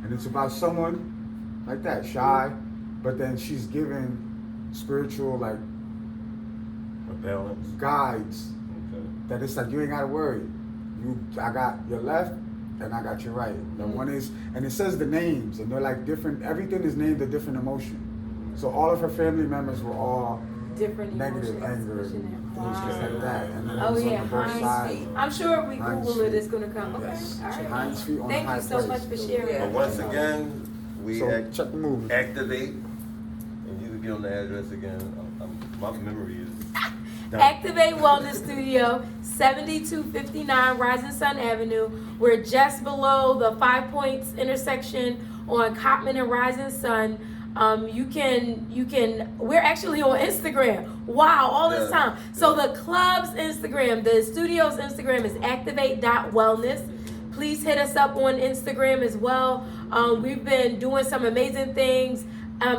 And it's about someone like that, shy, but then she's given spiritual like A balance. guides Okay. that it's like you ain't gotta worry. I got your left and I got your right. The one is, and it says the names, and they're like different. Everything is named a different emotion. So all of her family members were all Different negative, emotions. anger, and things just like that. And then it Oh was yeah, on both Hind's sides. Feet. I'm sure if we Hind's Google it, Feet. it's gonna come. Okay, Yes. all right. Hind's Feet on a Thank High you so Place. much for sharing. Yeah. But once again, We So check the movement. activate, and you can get on the address again. My memory is done. Activate Wellness Studio, 7259 Rising Sun Avenue. We're just below the 5 Points intersection on Cotman and Rising Sun. We're actually on Instagram. Wow, all this Yeah. time. So the club's Instagram, the studio's Instagram is activate.wellness. Please hit us up on Instagram as well. We've been doing some amazing things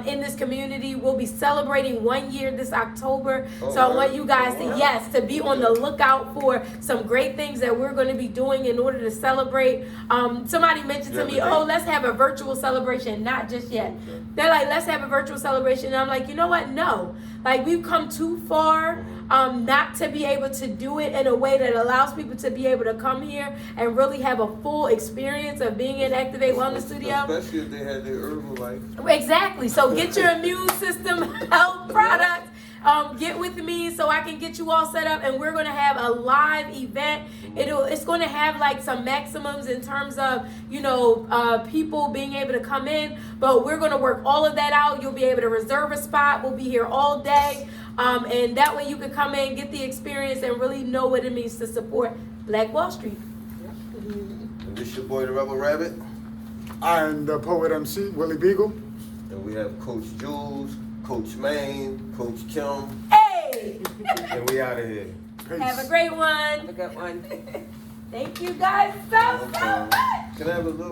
in this community. We'll be celebrating 1 year this October. Oh, So I want wow. you guys Oh, wow. to be on the lookout for some great things that we're going to be doing in order to celebrate. Somebody mentioned to me, Yeah, oh, let's have a virtual celebration. Not just yet. Okay. They're like, let's have a virtual celebration. And I'm like, you know what? No. Like, we've come too far not to be able to do it in a way that allows people to be able to come here and really have a full experience of being in Activate Wellness Studio. Especially if they had their Herbalife. Exactly. So get your immune system health products. Get with me so I can get you all set up, and we're gonna have a live event. It's gonna have like some maximums in terms of people being able to come in, but we're gonna work all of that out. You'll be able to reserve a spot. We'll be here all day, and that way you can come in, get the experience, and really know what it means to support Black Wall Street. And this your boy, the Rebel Rabbit. I'm the poet MC, Willie Beagle. And we have Coach Jules, Coach Maine, Coach Kim, Hey, and we out of here. Peace. have a great one. Have a good one. Thank you guys so much. Can I have a little